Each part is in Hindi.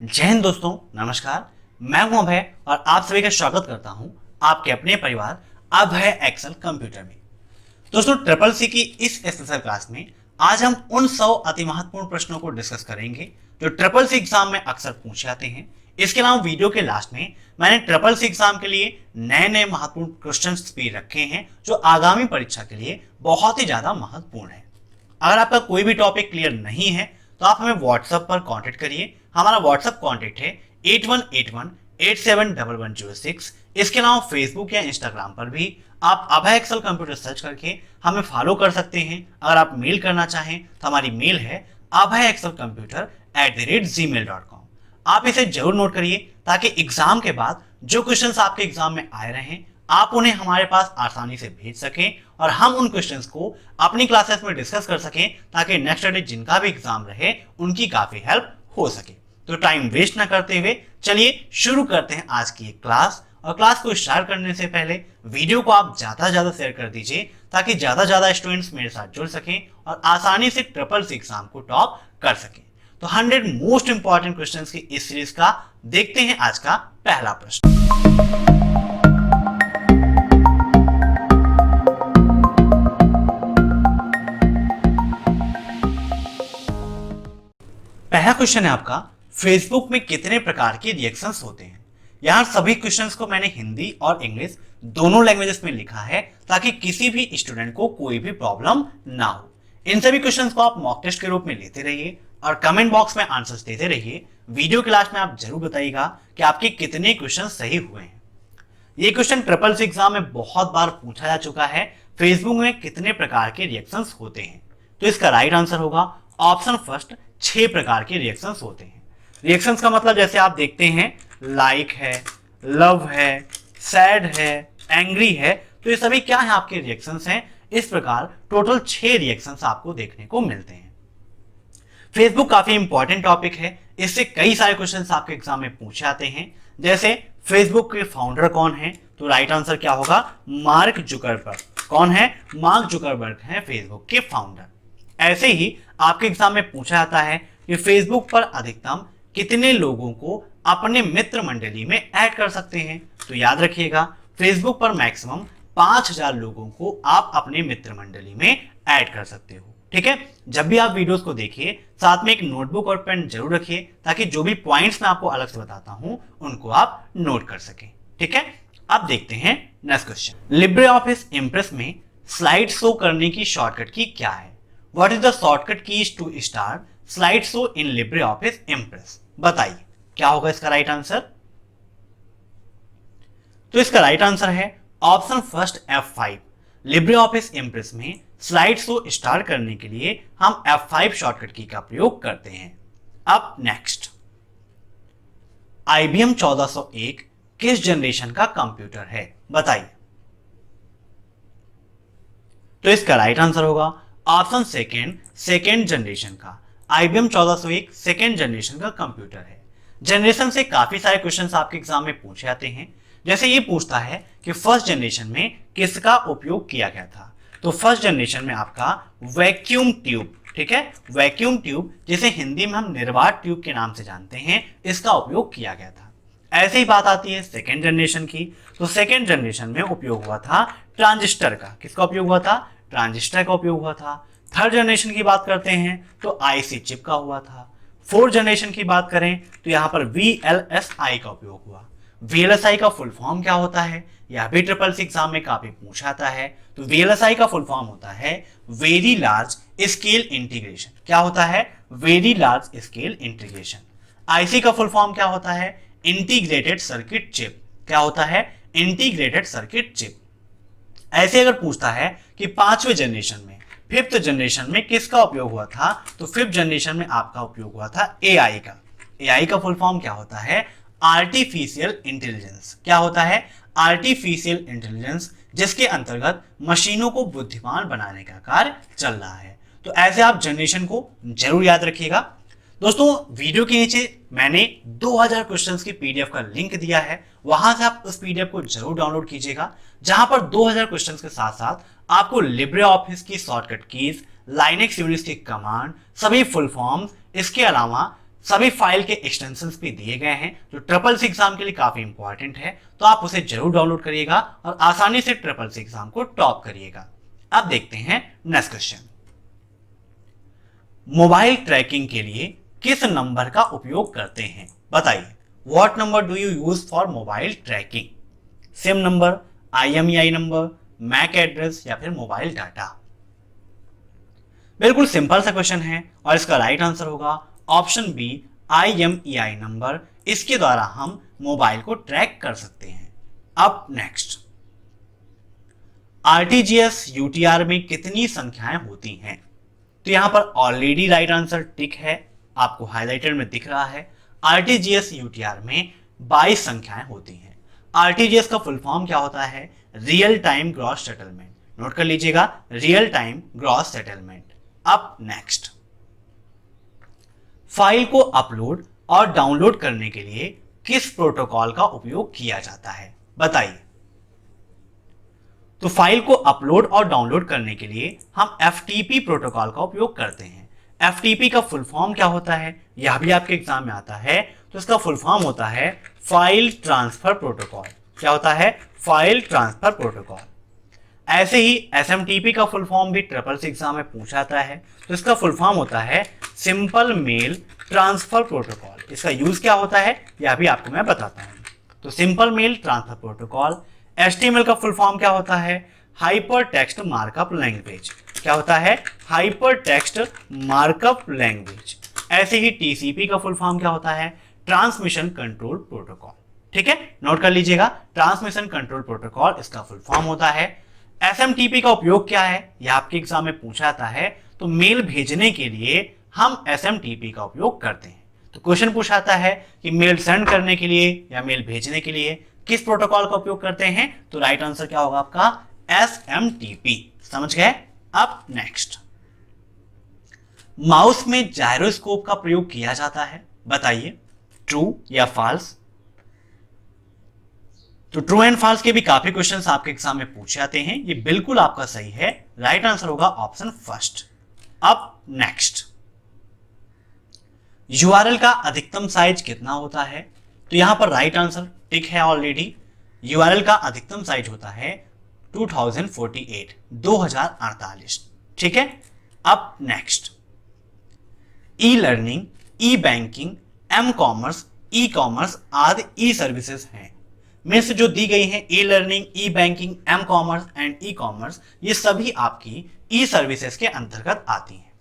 जय हिंद दोस्तों, नमस्कार। मैं हूं अभय और आप सभी का स्वागत करता हूं आपके अपने परिवार अभय एक्सेल कंप्यूटर में। दोस्तों, ट्रिपल सी की इस स्पेशल क्लास में आज हम उन 100 अति महत्वपूर्ण प्रश्नों को डिस्कस करेंगे जो ट्रिपल सी एग्जाम में अक्सर पूछे जाते हैं। इसके अलावा वीडियो के लास्ट में मैंने ट्रिपल सी एग्जाम के लिए नए नए महत्वपूर्ण क्वेश्चंस भी रखे हैं जो आगामी परीक्षा के लिए बहुत ही ज्यादा महत्वपूर्ण है। अगर आपका कोई भी टॉपिक क्लियर नहीं है तो आप हमें व्हाट्सएप पर कांटेक्ट करिए। हमारा व्हाट्सएप कांटेक्ट है 8181871106। इसके अलावा फेसबुक या इंस्टाग्राम पर भी आप अभय एक्सेल कंप्यूटर सर्च करके हमें फॉलो कर सकते हैं। अगर आप मेल करना चाहें तो हमारी मेल है abhayexcelcomputer@gmail.com। आप इसे जरूर नोट करिए ताकि एग्जाम के बाद जो क्वेश्चंस आपके एग्जाम में आए रहे आप उन्हें हमारे पास आसानी से भेज सकें और हम उन क्वेश्चंस को अपनी क्लासेस में डिस्कस कर सकें ताकि नेक्स्ट डे जिनका भी एग्जाम रहे उनकी काफी हेल्प हो सके। तो टाइम वेस्ट ना करते हुए चलिए शुरू करते हैं आज की एक क्लास। और क्लास को स्टार्ट करने से पहले वीडियो को आप ज्यादा से ज्यादा शेयर कर दीजिए ताकि ज्यादा से ज्यादा स्टूडेंट्स मेरे साथ जुड़ सकें और आसानी से ट्रिपल सी एग्जाम को टॉप कर सकें। तो 100 मोस्ट इंपॉर्टेंट क्वेश्चंस की इस सीरीज का देखते हैं आज का पहला प्रश्न। पहला क्वेश्चन है आपका, फेसबुक में कितने प्रकार के रिएक्शंस होते हैं। यहाँ सभी क्वेश्चंस को मैंने हिंदी और इंग्लिश दोनों लैंग्वेजेस में लिखा है ताकि किसी भी स्टूडेंट को कोई भी प्रॉब्लम ना हो। इन सभी क्वेश्चंस को आप मॉक टेस्ट के रूप में लेते रहिए और कमेंट बॉक्स में आंसर्स देते रहिए। वीडियो के लास्ट में आप जरूर बताइएगा कि आपके कितने क्वेश्चन सही हुए हैं। ये क्वेश्चन ट्रिपल सी एग्जाम में बहुत बार पूछा जा चुका है, फेसबुक में कितने प्रकार के रिएक्शंस होते हैं। तो इसका राइट आंसर होगा ऑप्शन फर्स्ट, 6 प्रकार के रिएक्शंस होते हैं। रिएक्शंस का मतलब जैसे आप देखते हैं लाइक है, लव है, सैड है, एंग्री है, तो ये सभी क्या है आपके रिएक्शंस हैं। इस प्रकार टोटल 6 रिएक्शंस आपको देखने को मिलते हैं। फेसबुक काफी इंपॉर्टेंट टॉपिक है, इससे कई सारे क्वेश्चंस आपके एग्जाम में पूछे जाते हैं। जैसे फेसबुक के फाउंडर कौन है, तो राइट आंसर क्या होगा, मार्क जुकरबर्ग। कौन है, मार्क जुकरबर्ग है फेसबुक के फाउंडर। ऐसे ही आपके एग्जाम में पूछा जाता है कि फेसबुक पर अधिकतम कितने लोगों को अपने मित्र मंडली में ऐड कर सकते हैं। तो याद रखिएगा, फेसबुक पर मैक्सिमम 5000 लोगों को आप अपने मित्र मंडली में ऐड कर सकते हो। ठीक है, जब भी आप वीडियोस को देखिए साथ में एक नोटबुक और पेन जरूर रखिए ताकि जो भी पॉइंट्स मैं आपको अलग से बताता हूं उनको आप नोट कर सकें। ठीक है, अब देखते हैं next question. Libre office impress में स्लाइड शो करने की शॉर्टकट की क्या है। What is the shortcut keys to start slideshow in LibreOffice Impress? बताइए क्या होगा इसका राइट आंसर। तो इसका राइट आंसर है option first F5। LibreOffice Impress में स्लाइड शो स्टार्ट करने के लिए हम F5 शॉर्टकट की का प्रयोग करते हैं। अब नेक्स्ट, IBM 1401 किस जनरेशन का कंप्यूटर है, बताइए। तो इसका राइट आंसर होगा ऑप्शन सेकेंड जनरेशन का। IBM 1401 सेकेंड जनरेशन का कंप्यूटर है। जनरेशन से काफी सारे क्वेश्चंस आपके एग्जाम में पूछे जाते हैं। जैसे ये पूछता है कि फर्स्ट जनरेशन में किसका उपयोग किया गया था, तो फर्स्ट जनरेशन में आपका वैक्यूम ट्यूब, ठीक है, वैक्यूम ट्यूब जिसे हिंदी में हम निर्वात ट्यूब के नाम से जानते हैं, इसका उपयोग किया गया था। ऐसे ही बात आती है सेकेंड जनरेशन की, तो सेकेंड जनरेशन में उपयोग हुआ था ट्रांजिस्टर का। किसका उपयोग हुआ था, ट्रांजिस्टर का उपयोग हुआ था। थर्ड जनरेशन की बात करते हैं तो आईसी चिप का हुआ था। फोर्थ जनरेशन की बात करें तो यहाँ पर VLSI का उपयोग हुआ। VLSI का फुल फॉर्म क्या होता है, यह भी ट्रिपल सी एग्जाम में काफी पूछा जाता है। तो VLSI का फुल फॉर्म होता है वेरी लार्ज स्केल इंटीग्रेशन। क्या होता है, very large scale integration. IC का फुल फॉर्म क्या होता है, इंटीग्रेटेड सर्किट चिप। क्या होता है, इंटीग्रेटेड सर्किट चिप। ऐसे अगर पूछता है कि 5वें जनरेशन में, 5th जनरेशन में किसका उपयोग हुआ था, तो 5th जनरेशन में आपका उपयोग हुआ था AI का। AI का फुल फॉर्म क्या होता है, आर्टिफिशियल इंटेलिजेंस। क्या होता है, आर्टिफिशियल इंटेलिजेंस, जिसके अंतर्गत मशीनों को बुद्धिमान बनाने का कार्य चल रहा है। तो ऐसे आप जनरेशन को जरूर याद रखिएगा। दोस्तों, वीडियो के नीचे मैंने 2000 क्वेश्चंस की पीडीएफ का लिंक दिया है, वहां से आप उस पीडीएफ को जरूर डाउनलोड कीजिएगा, जहां पर 2000 क्वेश्चंस के साथ साथ आपको लिब्रे ऑफिस की शॉर्टकट कीज, लाइनेक्स यूनिक्स की कमांड, सभी फुल फॉर्म्स, इसके अलावा सभी फाइल के एक्सटेंशंस भी दिए गए हैं जो ट्रिपल सी एग्जाम के लिए काफी इंपॉर्टेंट है, तो आप उसे जरूर डाउनलोड करिएगा और आसानी से ट्रिपल सी एग्जाम को टॉप करिएगा। अब देखते हैं नेक्स्ट क्वेश्चन। मोबाइल ट्रैकिंग के लिए किस नंबर का उपयोग करते हैं? बताइए, what number do you use for mobile tracking? SIM number, IMEI number, MAC address या फिर मोबाइल डाटा? बिल्कुल सिंपल सा क्वेश्चन है और इसका राइट आंसर होगा ऑप्शन बी, IMEI नंबर। इसके द्वारा हम मोबाइल को ट्रैक कर सकते हैं। अब नेक्स्ट, RTGS UTR में कितनी संख्याएं होती हैं? तो यहां पर ऑलरेडी राइट आंसर टिक है, आपको हाईलाइटेड में दिख रहा है। RTGS UTR में 22 संख्याएं होती हैं। RTGS का फुल फॉर्म क्या होता है? Real time gross settlement. Note कर लीजिएगा, रियल टाइम ग्रॉस सेटलमेंट। अब नेक्स्ट, फाइल को अपलोड और डाउनलोड करने के लिए किस प्रोटोकॉल का उपयोग किया जाता है? बताइए। तो फाइल को अपलोड और डाउनलोड करने के लिए हम FTP प्रोटोकॉल का उपयोग करते हैं। FTP का फुल फॉर्म क्या होता है? यह भी आपके एग्जाम में आता है। तो इसका फुल फॉर्म होता है फाइल ट्रांसफर प्रोटोकॉल। क्या होता है? File transfer protocol. ऐसे ही SMTP का फुल फॉर्म भी ट्रिपल सी एग्जाम में पूछा जाता है। तो इसका फुल फॉर्म होता है सिंपल मेल ट्रांसफर प्रोटोकॉल। इसका यूज क्या होता है यह भी आपको मैं बताता हूँ। तो simple mail transfer protocol. HTML का फुल फॉर्म क्या होता है? Hyper text markup language. क्या होता है? Hyper text markup language. ऐसे ही TCP का फुल फॉर्म क्या होता है? Transmission control protocol. ठीक है, नोट कर लीजिएगा, ट्रांसमिशन कंट्रोल प्रोटोकॉल इसका फुल फॉर्म होता है। SMTP का उपयोग क्या है? यह आपके एग्जाम में पूछा जाता है। तो मेल भेजने के लिए हम SMTP का उपयोग करते हैं। तो क्वेश्चन पूछा जाता है कि मेल सेंड करने के लिए या मेल भेजने के लिए किस प्रोटोकॉल का उपयोग करते हैं? तो राइट आंसर क्या होगा आपका? SMTP। समझ गए? अब नेक्स्ट, माउस में जायरोस्कोप का प्रयोग किया जाता है। बताइए, ट्रू या फॉल्स? तो ट्रू एंड फॉल्स के भी काफी क्वेश्चंस आपके एग्जाम में पूछे जाते हैं। ये बिल्कुल आपका सही है, राइट आंसर होगा ऑप्शन फर्स्ट। अब नेक्स्ट, URL का अधिकतम साइज कितना होता है? तो यहां पर राइट आंसर टिक है ऑलरेडी। URL का अधिकतम साइज होता है 2048। ठीक है। अब next, e learning, e banking, M commerce, e commerce आदि ई सर्विसेज हैं। में से जो दी गई हैं ई learning, e banking, M commerce and e commerce, ये सभी आपकी ई सर्विसेज के अंतर्गत आती हैं।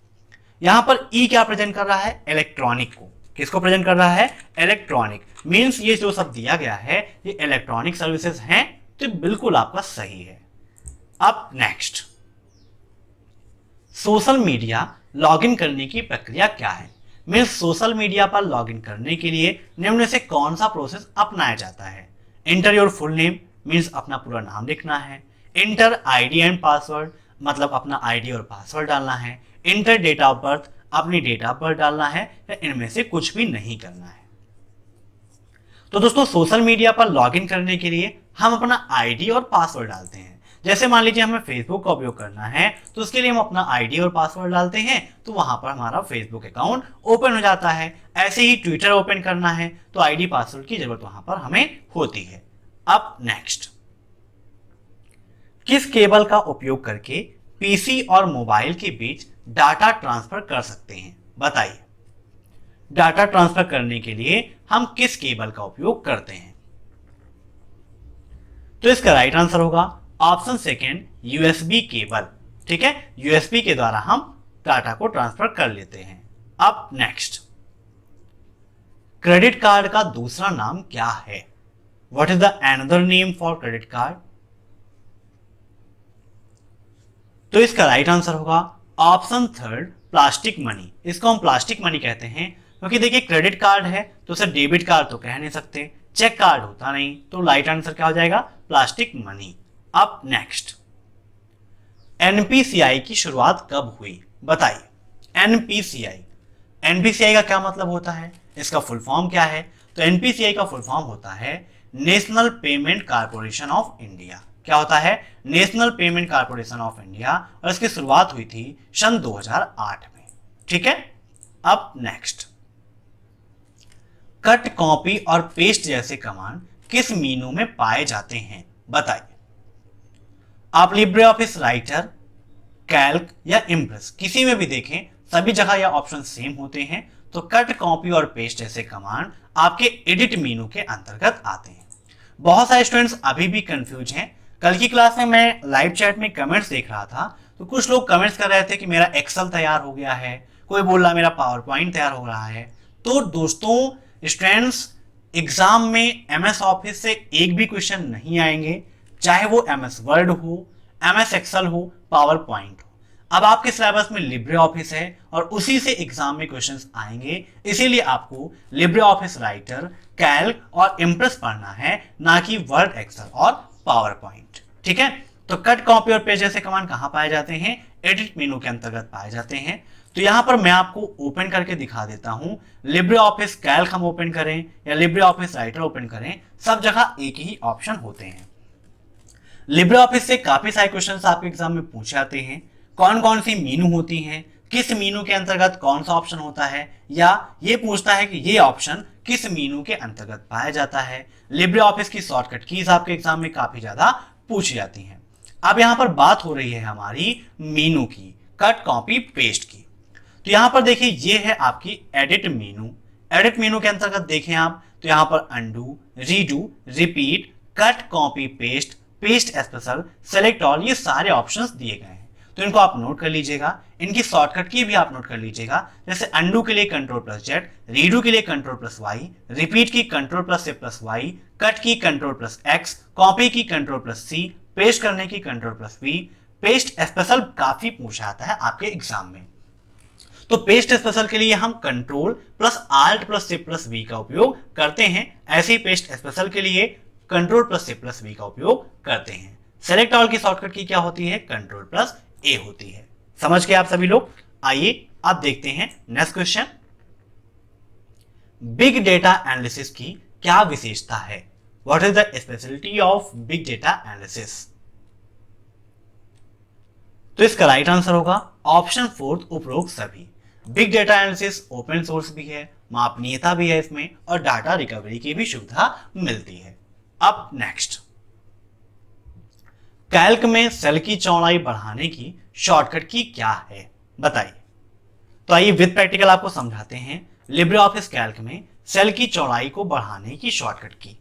यहां पर ई क्या प्रेजेंट कर रहा है? इलेक्ट्रॉनिक को। किसको प्रेजेंट कर रहा है? इलेक्ट्रॉनिक। मींस ये जो सब दिया गया है ये इलेक्ट्रॉनिक सर्विसेज हैं, तो बिल्कुल आपका सही है। अब नेक्स्ट, सोशल मीडिया लॉगिन करने की प्रक्रिया क्या है? मींस सोशल मीडिया पर लॉगिन करने के लिए निम्न से कौन सा प्रोसेस अपनाया जाता है? Inter your full name, means अपना पूरा नाम लिखना है। इंटर ID एंड पासवर्ड, मतलब अपना ID और पासवर्ड डालना है। इंटर डेट ऑफ बर्थ, अपनी डेट ऑफ बर्थ डालना है, या इनमें से कुछ भी नहीं करना है। तो दोस्तों, सोशल मीडिया पर लॉगिन करने के लिए हम अपना ID और पासवर्ड डालते हैं। जैसे मान लीजिए हमें फेसबुक का उपयोग करना है, तो उसके लिए हम अपना ID और पासवर्ड डालते हैं, तो वहां पर हमारा फेसबुक अकाउंट ओपन हो जाता है। ऐसे ही ट्विटर ओपन करना है तो ID पासवर्ड की जरूरत वहां पर हमें होती है। अब नेक्स्ट, किस केबल का उपयोग करके PC और मोबाइल के बीच डाटा ट्रांसफर कर सकते हैं? बताइए, डाटा ट्रांसफर करने के लिए हम किस केबल का उपयोग करते हैं? तो इसका राइट आंसर होगा ऑप्शन सेकेंड, USB केबल। ठीक है, USB के द्वारा हम डाटा को ट्रांसफर कर लेते हैं। अब नेक्स्ट, क्रेडिट कार्ड का दूसरा नाम क्या है? What is the another name for credit card? तो इसका राइट आंसर होगा ऑप्शन थर्ड, प्लास्टिक मनी। इसको हम प्लास्टिक मनी कहते हैं क्योंकि देखिए क्रेडिट कार्ड है तो उसे डेबिट कार्ड तो कह नहीं सकते, चेक कार्ड होता नहीं, तो राइट आंसर क्या हो जाएगा? Plastic money. अब नेक्स्ट, NPCI की शुरुआत कब हुई? बताइए। NPCI का क्या मतलब होता है? इसका फुल फॉर्म क्या है? तो NPCI का फुल फॉर्म होता है national payment corporation of India. क्या होता है? National payment corporation of India, और इसकी शुरुआत हुई थी सन 2008 में। ठीक है। अब नेक्स्ट, कट, कॉपी और पेस्ट जैसे कमांड किस मेनू में पाए जाते हैं? बताइए। आप लिब्रे ऑफिस राइटर, कैल्क या इम्प्रेस किसी में भी देखें, सभी जगह यह ऑप्शन सेम होते हैं। तो कट, कॉपी और पेस्ट जैसे कमांड आपके एडिट मेनू के अंतर्गत आते हैं। बहुत सारे स्टूडेंट्स अभी भी कंफ्यूज हैं। कल की क्लास में मैं लाइव चैट में कमेंट्स देख रहा था, तो कुछ लोग कमेंट्स कर रहे थे कि मेरा एक्सेल तैयार हो गया है, कोई बोल रहा मेरा पावर पॉइंट तैयार हो रहा है। तो दोस्तों स्टूडेंट्स, एग्जाम में एमएस ऑफिस से एक भी क्वेश्चन नहीं आएंगे, चाहे वो एमएस वर्ड हो, एमएस एक्सेल हो, पावर पॉइंट हो। अब आपके सिलेबस में लिब्रे ऑफिस है और उसी से एग्जाम में क्वेश्चंस आएंगे, इसीलिए आपको लिब्रे ऑफिस राइटर, कैल्क और इम्प्रेस पढ़ना है, ना कि वर्ड, एक्सेल और पावर पॉइंट। ठीक है, तो कट, कॉपी और पेस्ट जैसे कमांड कहां पाए जाते हैं? एडिट मेनू के अंतर्गत पाए जाते हैं। तो यहां पर मैं आपको ओपन करके दिखा देता हूं। लिब्रे ऑफिस कैल्क हम ओपन करें या लिब्रे ऑफिस राइटर ओपन करें, सब जगह एक ही ऑप्शन होते हैं। लिब्रे ऑफिस से काफी सारे क्वेश्चंस आपके एग्जाम में पूछे जाते हैं। कौन कौन सी मीनू होती हैं, किस मीनू के अंतर्गत कौन सा ऑप्शन होता है, या ये पूछता है कि ये ऑप्शन किस मीनू के अंतर्गत पाया जाता है। लिब्रे ऑफिस की शॉर्टकट कीज आपके एग्जाम में काफी ज्यादा पूछी जाती हैं। अब यहाँ पर बात हो रही है हमारी मीनू की, कट, कॉपी, पेस्ट की। तो यहाँ पर देखिए, ये है आपकी एडिट मीनू। एडिट मीनू के अंतर्गत देखें आप, तो यहाँ पर undo, redo, repeat, cut, copy, paste, paste special, select all, ये सारे ऑप्शंस दिए गए हैं। तो इनको आप नोट कर लीजिएगा, इनकी शॉर्टकट की भी आप नोट कर लीजिएगा। जैसे अंडू के लिए कंट्रोल प्लस जेड, रीडू के लिए कंट्रोल प्लस वाई, रिपीट की कंट्रोल प्लस से प्लस वाई, कट की कंट्रोल प्लस एक्स, कॉपी की कंट्रोल प्लस सी, पेस्ट करने की control plus V. Paste special काफी पूछा जाता है आपके एग्जाम में। तो पेस्ट स्पेशल के लिए हम कंट्रोल प्लस आल्ट प्लस से प्लस वी का उपयोग करते हैं। ऐसे ही पेस्ट स्पेशल के लिए कंट्रोल प्लस से प्लस वी का उपयोग करते हैं। सेलेक्ट ऑल की शॉर्टकट की क्या होती है? कंट्रोल प्लस ए होती है। समझ गए आप सभी लोग? आइए अब देखते हैं next question. Big data analysis की क्या विशेषता है? What is the speciality of big data analysis? तो इसका राइट आंसर होगा ऑप्शन 4 उपरोक्त सभी। Big data analysis open source भी है, मापनीयता भी है इसमें, और डाटा रिकवरी की भी सुविधा मिलती है। अब नेक्स्ट, कैल्क में सेल की चौड़ाई बढ़ाने की शॉर्टकट की क्या है? बताइए। तो आइए विद प्रैक्टिकल आपको समझाते हैं। लिब्रे ऑफिस कैल्क में सेल की चौड़ाई को बढ़ाने की शॉर्टकट की।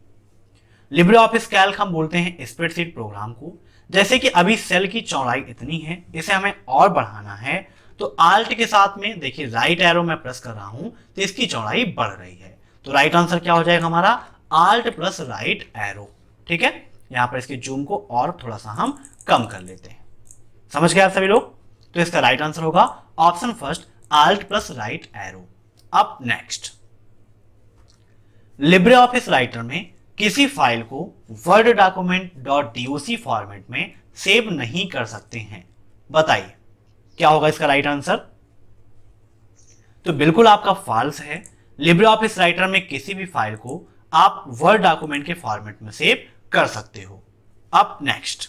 लिब्रे ऑफिस कैल्क हम बोलते हैं स्प्रेडशीट प्रोग्राम को। जैसे कि अभी सेल की चौड़ाई इतनी है, इसे हमें और बढ़ाना है, तो आल्ट के साथ में देखिए राइट एरो मैं प्रेस कर रहा हूं, तो इसकी चौड़ाई बढ़ रही है। तो राइट आंसर क्या हो जाएगा हमारा? Alt plus right arrow. ठीक है, यहां पर इसके जूम को और थोड़ा सा हम कम कर लेते हैं। समझ गए आप सभी लोग? तो इसका राइट आंसर होगा option first, alt plus right arrow. अब नेक्स्ट, लिब्रे ऑफिस राइटर में किसी फाइल को वर्ड डॉक्यूमेंट .doc फॉर्मेट में सेव नहीं कर सकते हैं। बताइए क्या होगा इसका राइट आंसर? तो बिल्कुल आपका फॉल्स है। लिब्रे ऑफिस राइटर में किसी भी फाइल को आप वर्ड डॉक्यूमेंट के फॉर्मेट में सेव कर सकते हो। अब नेक्स्ट,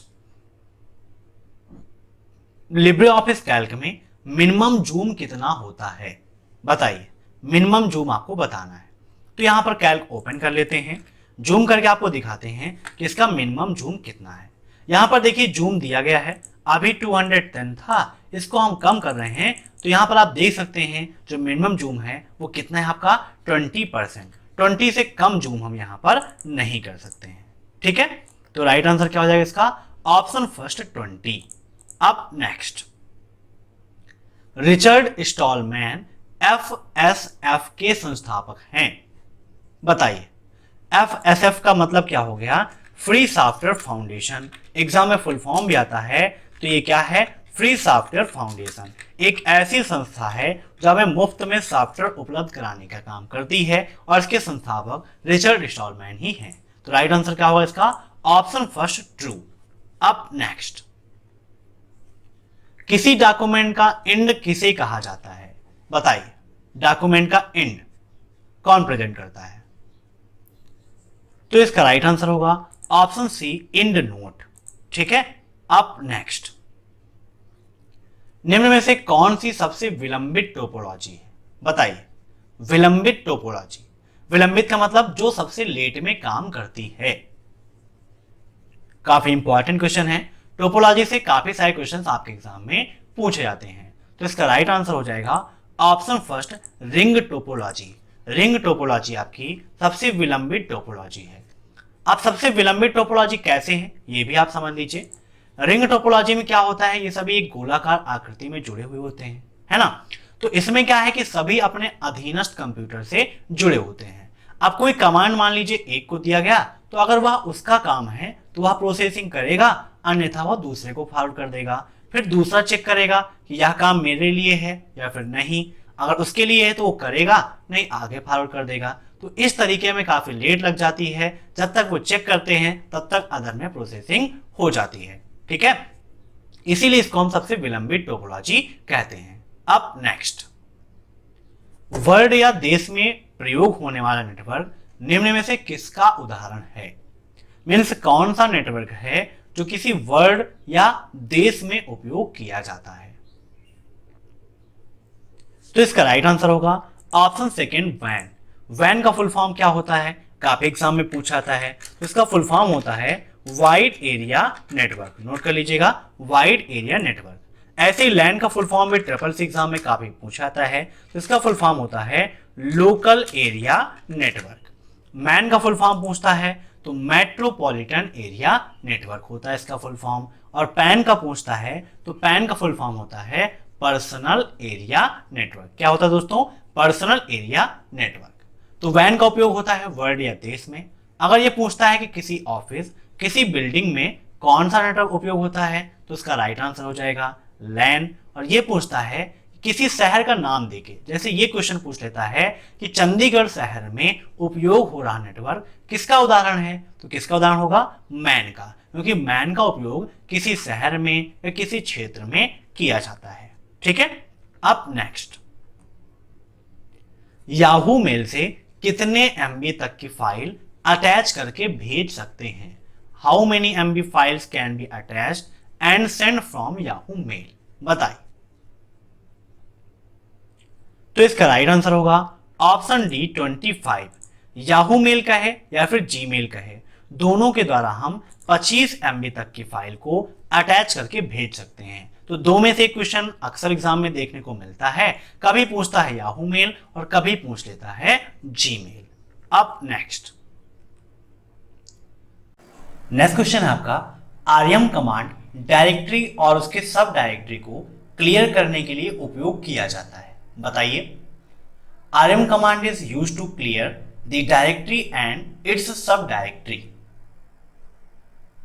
लिब्रे ऑफिस कैल्क में मिनिमम जूम कितना होता है? बताइए, मिनिमम जूम आपको बताना है। तो यहां पर कैल्क ओपन कर लेते हैं, जूम करके आपको दिखाते हैं कि इसका मिनिमम जूम कितना है। यहां पर देखिए जूम दिया गया है, अभी 210 था, इसको हम कम कर रहे हैं। तो यहां पर आप देख सकते हैं जो मिनिमम जूम है वो कितना है आपका? 20%। 20 से कम जूम हम यहां पर नहीं कर सकते हैं। ठीक है, तो राइट आंसर क्या हो जाएगा इसका? Option first 20। अब नेक्स्ट, रिचर्ड स्टॉलमैन FSF के संस्थापक हैं। बताइए, FSF का मतलब क्या हो गया? Free software foundation. एग्जाम में फुल फॉर्म भी आता है, तो ये क्या है? फ्री सॉफ्टवेयर फाउंडेशन एक ऐसी संस्था है जो हमें मुफ्त में सॉफ्टवेयर उपलब्ध कराने का काम करती है, और इसके संस्थापक रिचर्ड स्टॉलमैन ही हैं। तो राइट आंसर क्या होगा इसका? Option first true. अब नेक्स्ट, किसी डॉक्यूमेंट का एंड किसे कहा जाता है? बताइए, डॉक्यूमेंट का एंड कौन प्रेजेंट करता है? तो इसका राइट आंसर होगा ऑप्शन सी, एंड नोट। ठीक है, अब नेक्स्ट, निम्न में से कौन सी सबसे विलंबित टोपोलॉजी है? बताइए, विलंबित टोपोलॉजी। विलंबित का मतलब जो सबसे लेट में काम करती है। काफी इंपॉर्टेंट क्वेश्चन है, टोपोलॉजी से काफी सारे क्वेश्चंस आपके एग्जाम में पूछे जाते हैं। तो इसका राइट आंसर हो जाएगा option first, ring topology. Ring topology आपकी सबसे विलंबित टोपोलॉजी है। अब सबसे विलंबित टोपोलॉजी कैसे है ये भी आप समझ लीजिए। रिंग टोपोलॉजी में क्या होता है, ये सभी एक गोलाकार आकृति में जुड़े हुए होते हैं, है ना। तो इसमें क्या है कि सभी अपने अधीनस्थ कंप्यूटर से जुड़े होते हैं। अब कोई कमांड मान लीजिए एक को दिया गया, तो अगर वह उसका काम है तो वह प्रोसेसिंग करेगा, अन्यथा वह दूसरे को फॉरवर्ड कर देगा। फिर दूसरा चेक करेगा कि यह काम मेरे लिए है या फिर नहीं। अगर उसके लिए है तो वो करेगा, नहीं आगे फॉरवर्ड कर देगा। तो इस तरीके में काफी लेट लग जाती है, जब तक वो चेक करते हैं तब तक अदर में प्रोसेसिंग हो जाती है। ठीक है, इसीलिए इसको हम सबसे विलंबित टोपोलॉजी कहते हैं। अब नेक्स्ट, वर्ड या देश में प्रयोग होने वाला नेटवर्क निम्न में से किसका उदाहरण है। मीन्स कौन सा नेटवर्क है जो किसी वर्ड या देश में उपयोग किया जाता है। तो इसका राइट आंसर होगा ऑप्शन सेकेंड, वैन। वैन का फुल फॉर्म क्या होता है, काफी एग्जाम में पूछा जाता है। तो इसका फुल फॉर्म होता है वाइड एरिया नेटवर्क। नोट कर लीजिएगा, वाइड एरिया नेटवर्क। ऐसे ही लैन का फुल फॉर्म भी ट्रिपल सी एग्जाम में काफी पूछा जाता है। तो इसका फुल फॉर्म होता है लोकल एरिया नेटवर्क। मैन का फुल फॉर्म पूछता है तो मेट्रोपॉलिटन एरिया नेटवर्क होता है इसका फुल फॉर्म। और पैन का पूछता है तो पैन का फुल फॉर्म होता है पर्सनल एरिया नेटवर्क। क्या होता है दोस्तों, पर्सनल एरिया नेटवर्क। तो वैन का उपयोग होता है वर्ड या देश में। अगर ये पूछता है कि किसी ऑफिस, किसी बिल्डिंग में कौन सा नेटवर्क उपयोग होता है, तो उसका राइट आंसर हो जाएगा लैन। और ये पूछता है किसी शहर का नाम देके, जैसे ये क्वेश्चन पूछ लेता है कि चंडीगढ़ शहर में उपयोग हो रहा नेटवर्क किसका उदाहरण है, तो किसका उदाहरण होगा, मैन का। क्योंकि मैन का उपयोग किसी शहर में या किसी क्षेत्र में किया जाता है। ठीक है, अब नेक्स्ट, याहू मेल से कितने एमबी तक की फाइल अटैच करके भेज सकते हैं। How many MB files can be attached and send from Yahoo mail, बताइए। तो इसका राइट आंसर होगा ऑप्शन डी 25। याहू मेल का है या फिर जीमेल का है, दोनों के द्वारा हम 25 एमबी तक की फाइल को अटैच करके भेज सकते हैं। तो दो में से एक क्वेश्चन अक्सर एग्जाम में देखने को मिलता है, कभी पूछता है याहू मेल और कभी पूछ लेता है जीमेल। अब नेक्स्ट क्वेश्चन है आपका, आरएम कमांड डायरेक्टरी और उसके सब डायरेक्टरी को क्लियर करने के लिए उपयोग किया जाता है, बताइए। RM command is used to clear the directory and its sub directory.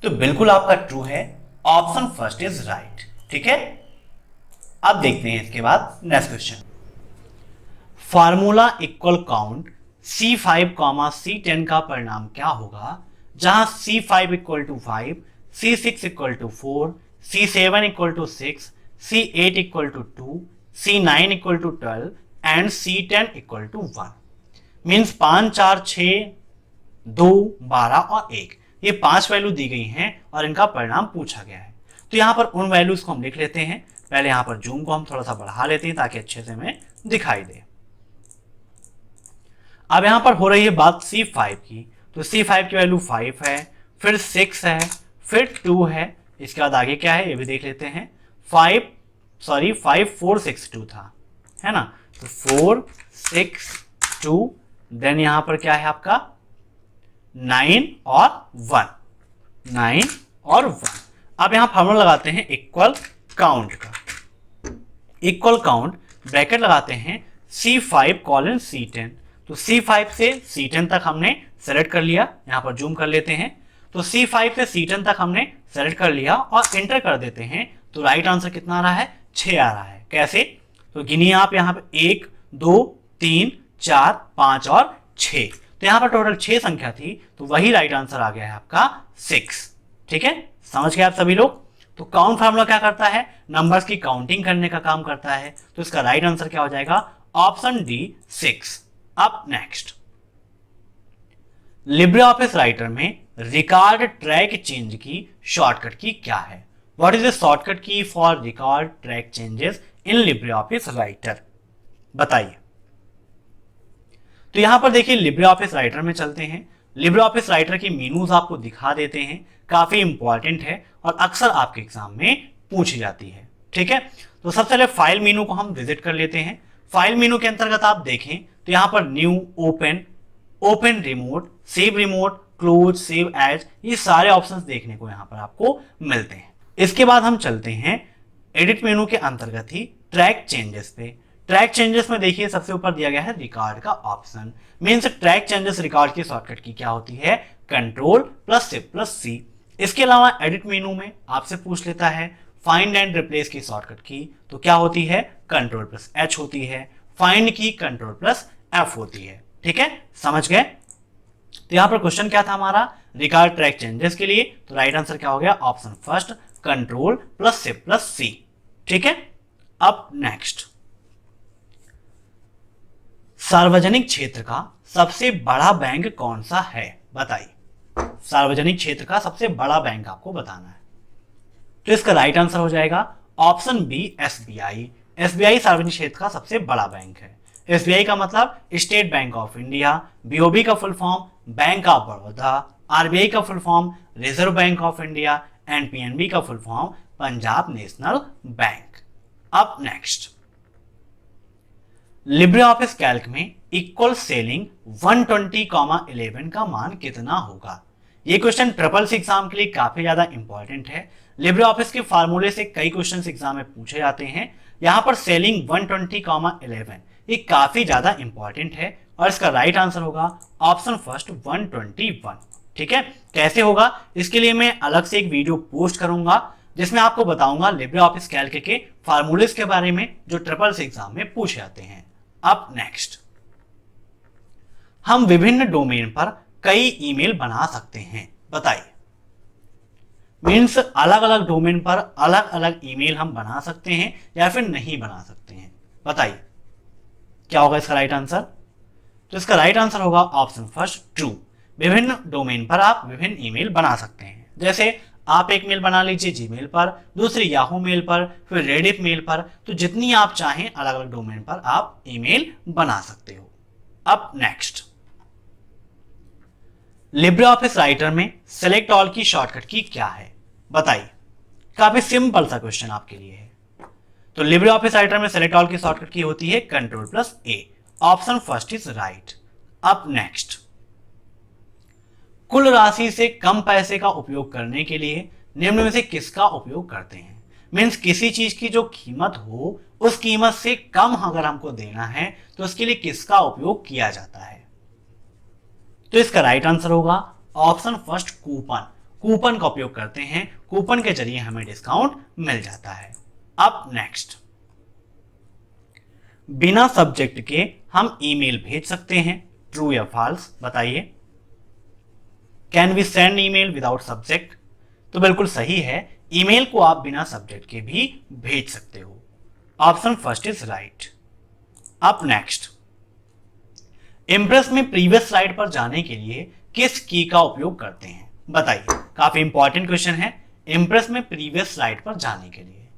तो बिल्कुल आपका ट्रू है, ऑप्शन फर्स्ट इज राइट। ठीक है, अब देखते हैं इसके बाद next question. Formula equal count C5, C10 का परिणाम क्या होगा, जहां C5 equal to 5, C6 equal to 4, C7 equal to 6, C8 equal to 2, C9 equal to 12 and C10 equal to 1। Means 5, 4, 6, 2, 12 और 1, ये 5 वैल्यू दी गई हैं और इनका परिणाम पूछा गया है। तो यहां पर उन वैल्यूज को हम लिख लेते हैं। पहले यहां पर जूम को हम थोड़ा सा बढ़ा लेते हैं ताकि अच्छे से हमें दिखाई दे। अब यहां पर हो रही है बात C5 की, तो C5 की वैल्यू 5 है, फिर 6 है, फिर 2 है, इसके बाद आगे क्या है ये भी देख लेते हैं। 5 4 6 2 था, है ना। तो 4 6 2, देन यहां पर क्या है आपका 9 और 1। अब यहां फॉर्मूला लगाते हैं इक्वल काउंट का। इक्वल काउंट ब्रैकेट लगाते हैं C5 कॉलन C10। तो C5 से C10 तक हमने सेलेक्ट कर लिया, यहां पर जूम कर लेते हैं। तो C5 से C10 तक हमने सेलेक्ट कर लिया और एंटर कर देते हैं। तो राइट आंसर कितना आ रहा है, 6 आ रहा है। कैसे, तो गिनिए आप यहाँ पे 1 2 3 4 5 और 6। तो यहाँ पर टोटल 6 संख्या थी, तो वही राइट आंसर आ गया है आपका 6। ठीक है, समझ गए आप सभी लोग। तो काउंट फार्मूला क्या करता है, नंबर्स की काउंटिंग करने का काम करता है। तो इसका राइट आंसर क्या हो जाएगा, ऑप्शन डी 6। अब नेक्स्ट, लिब्रे ऑफिस राइटर में रिकॉर्ड ट्रैक चेंज की शॉर्टकट की क्या है। व्हाट इज द शॉर्टकट की for record track changes in Libre office writer, बताइए। तो यहाँ पर देखिए लिब्रे ऑफिस राइटर में चलते हैं। लिब्रे ऑफिस राइटर की मेनूज आपको दिखा देते हैं, काफी इंपॉर्टेंट है और अक्सर आपके एग्जाम में पूछी जाती है। ठीक है, तो सबसे पहले फाइल मेनू को हम विजिट कर लेते हैं। फाइल मेनू के अंतर्गत आप देखें तो यहाँ पर new, open, open remote, save remote, close, save as, ये सारे ऑप्शंस देखने को यहाँ पर आपको मिलते हैं। इसके बाद हम चलते हैं एडिट मेनू के अंतर्गत ही ट्रैक चेंजेस पे। ट्रैक चेंजेस में देखिए सबसे ऊपर दिया गया है रिकॉर्ड का option. Means track changes record की शॉर्टकट की क्या होती है, कंट्रोल प्लस शिफ्ट प्लस सी। इसके अलावा एडिट मेनू में आपसे पूछ लेता है फाइंड एंड रिप्लेस की शॉर्टकट की, तो क्या होती है, कंट्रोल प्लस एच होती है। फाइंड की कंट्रोल प्लस एफ होती है। ठीक है, समझ गए। तो यहां पर क्वेश्चन क्या था हमारा, रिकॉर्ड ट्रैक चेंजेस के लिए, तो राइट आंसर क्या हो गया, option first, control plus shift plus C. ठीक है, अब नेक्स्ट, सार्वजनिक क्षेत्र का सबसे बड़ा बैंक कौन सा है, बताइए। सार्वजनिक क्षेत्र का सबसे बड़ा बैंक आपको बताना है, तो इसका राइट आंसर हो जाएगा ऑप्शन बी, एसबीआई। एसबीआई सार्वजनिक क्षेत्र का सबसे बड़ा बैंक है। एसबीआई का मतलब State Bank of India, BOB का full form Bank of Baroda, RBI का full form Reserve Bank of India and PNB का full form Punjab National Bank. अब नेक्स्ट, लिब्रे ऑफिस कैल्क में इक्वल सेलिंग 120,11 का मान कितना होगा। ये क्वेश्चन ट्रिपल सी एग्जाम के लिए काफी ज्यादा इंपॉर्टेंट है। लिब्रे ऑफिस के फार्मूले से कई क्वेश्चन एग्जाम में पूछे जाते हैं। यहाँ पर सेलिंग 120,11 ये काफी ज्यादा इंपॉर्टेंट है और इसका राइट आंसर होगा ऑप्शन फर्स्ट 121। ठीक है, कैसे होगा इसके लिए मैं अलग से एक वीडियो पोस्ट करूंगा जिसमें आपको बताऊंगा लिब्रे ऑफिस कैल्क के फार्मूलेस के बारे में जो ट्रिपल सी एग्जाम में पूछे जाते हैं। अब नेक्स्ट, हम विभिन्न डोमेन पर कई ईमेल बना सकते हैं, बताइए। मीन्स अलग अलग डोमेन पर अलग अलग ईमेल हम बना सकते हैं या फिर नहीं बना सकते हैं, बताइए क्या होगा इसका राइट आंसर। तो इसका राइट आंसर होगा ऑप्शन फर्स्ट, ट्रू। विभिन्न डोमेन पर आप विभिन्न ईमेल बना सकते हैं। जैसे आप एक मेल बना लीजिए जीमेल पर, दूसरी याहू मेल पर, फिर रेडिफ मेल पर, तो जितनी आप चाहें अलग अलग डोमेन पर आप ईमेल बना सकते हो। अब नेक्स्ट, लिब्रे ऑफिस राइटर में सेलेक्ट ऑल की शॉर्टकट की क्या है, बताइए। काफी सिंपल सा क्वेश्चन आपके लिए है। तो लिब्रे ऑफिस राइटर में सेलेक्ट ऑल की शॉर्टकट की होती है control plus A. Option first is right. अब नेक्स्ट, कुल राशि से कम पैसे का उपयोग करने के लिए निम्न में से किसका उपयोग करते हैं। मीन्स किसी चीज की जो कीमत हो उस कीमत से कम अगर हमको देना है तो उसके लिए किसका उपयोग किया जाता है। तो इसका राइट आंसर होगा ऑप्शन फर्स्ट, कूपन। कूपन का उपयोग करते हैं, कूपन के जरिए हमें डिस्काउंट मिल जाता है। अब नेक्स्ट, बिना सब्जेक्ट के हम ईमेल भेज सकते हैं, ट्रू या फॉल्स, बताइए। Can we send email without subject, तो बिल्कुल सही है, ईमेल को आप बिना सब्जेक्ट के भी भेज सकते हो। Option first is right. अब नेक्स्ट, इंप्रेस में प्रीवियस स्लाइड पर जाने के लिए किस की का उपयोग करते हैं, बताइए। काफी इंपॉर्टेंट क्वेश्चन है, इंप्रेस में प्रीवियस स्लाइड पर जाने के लिए।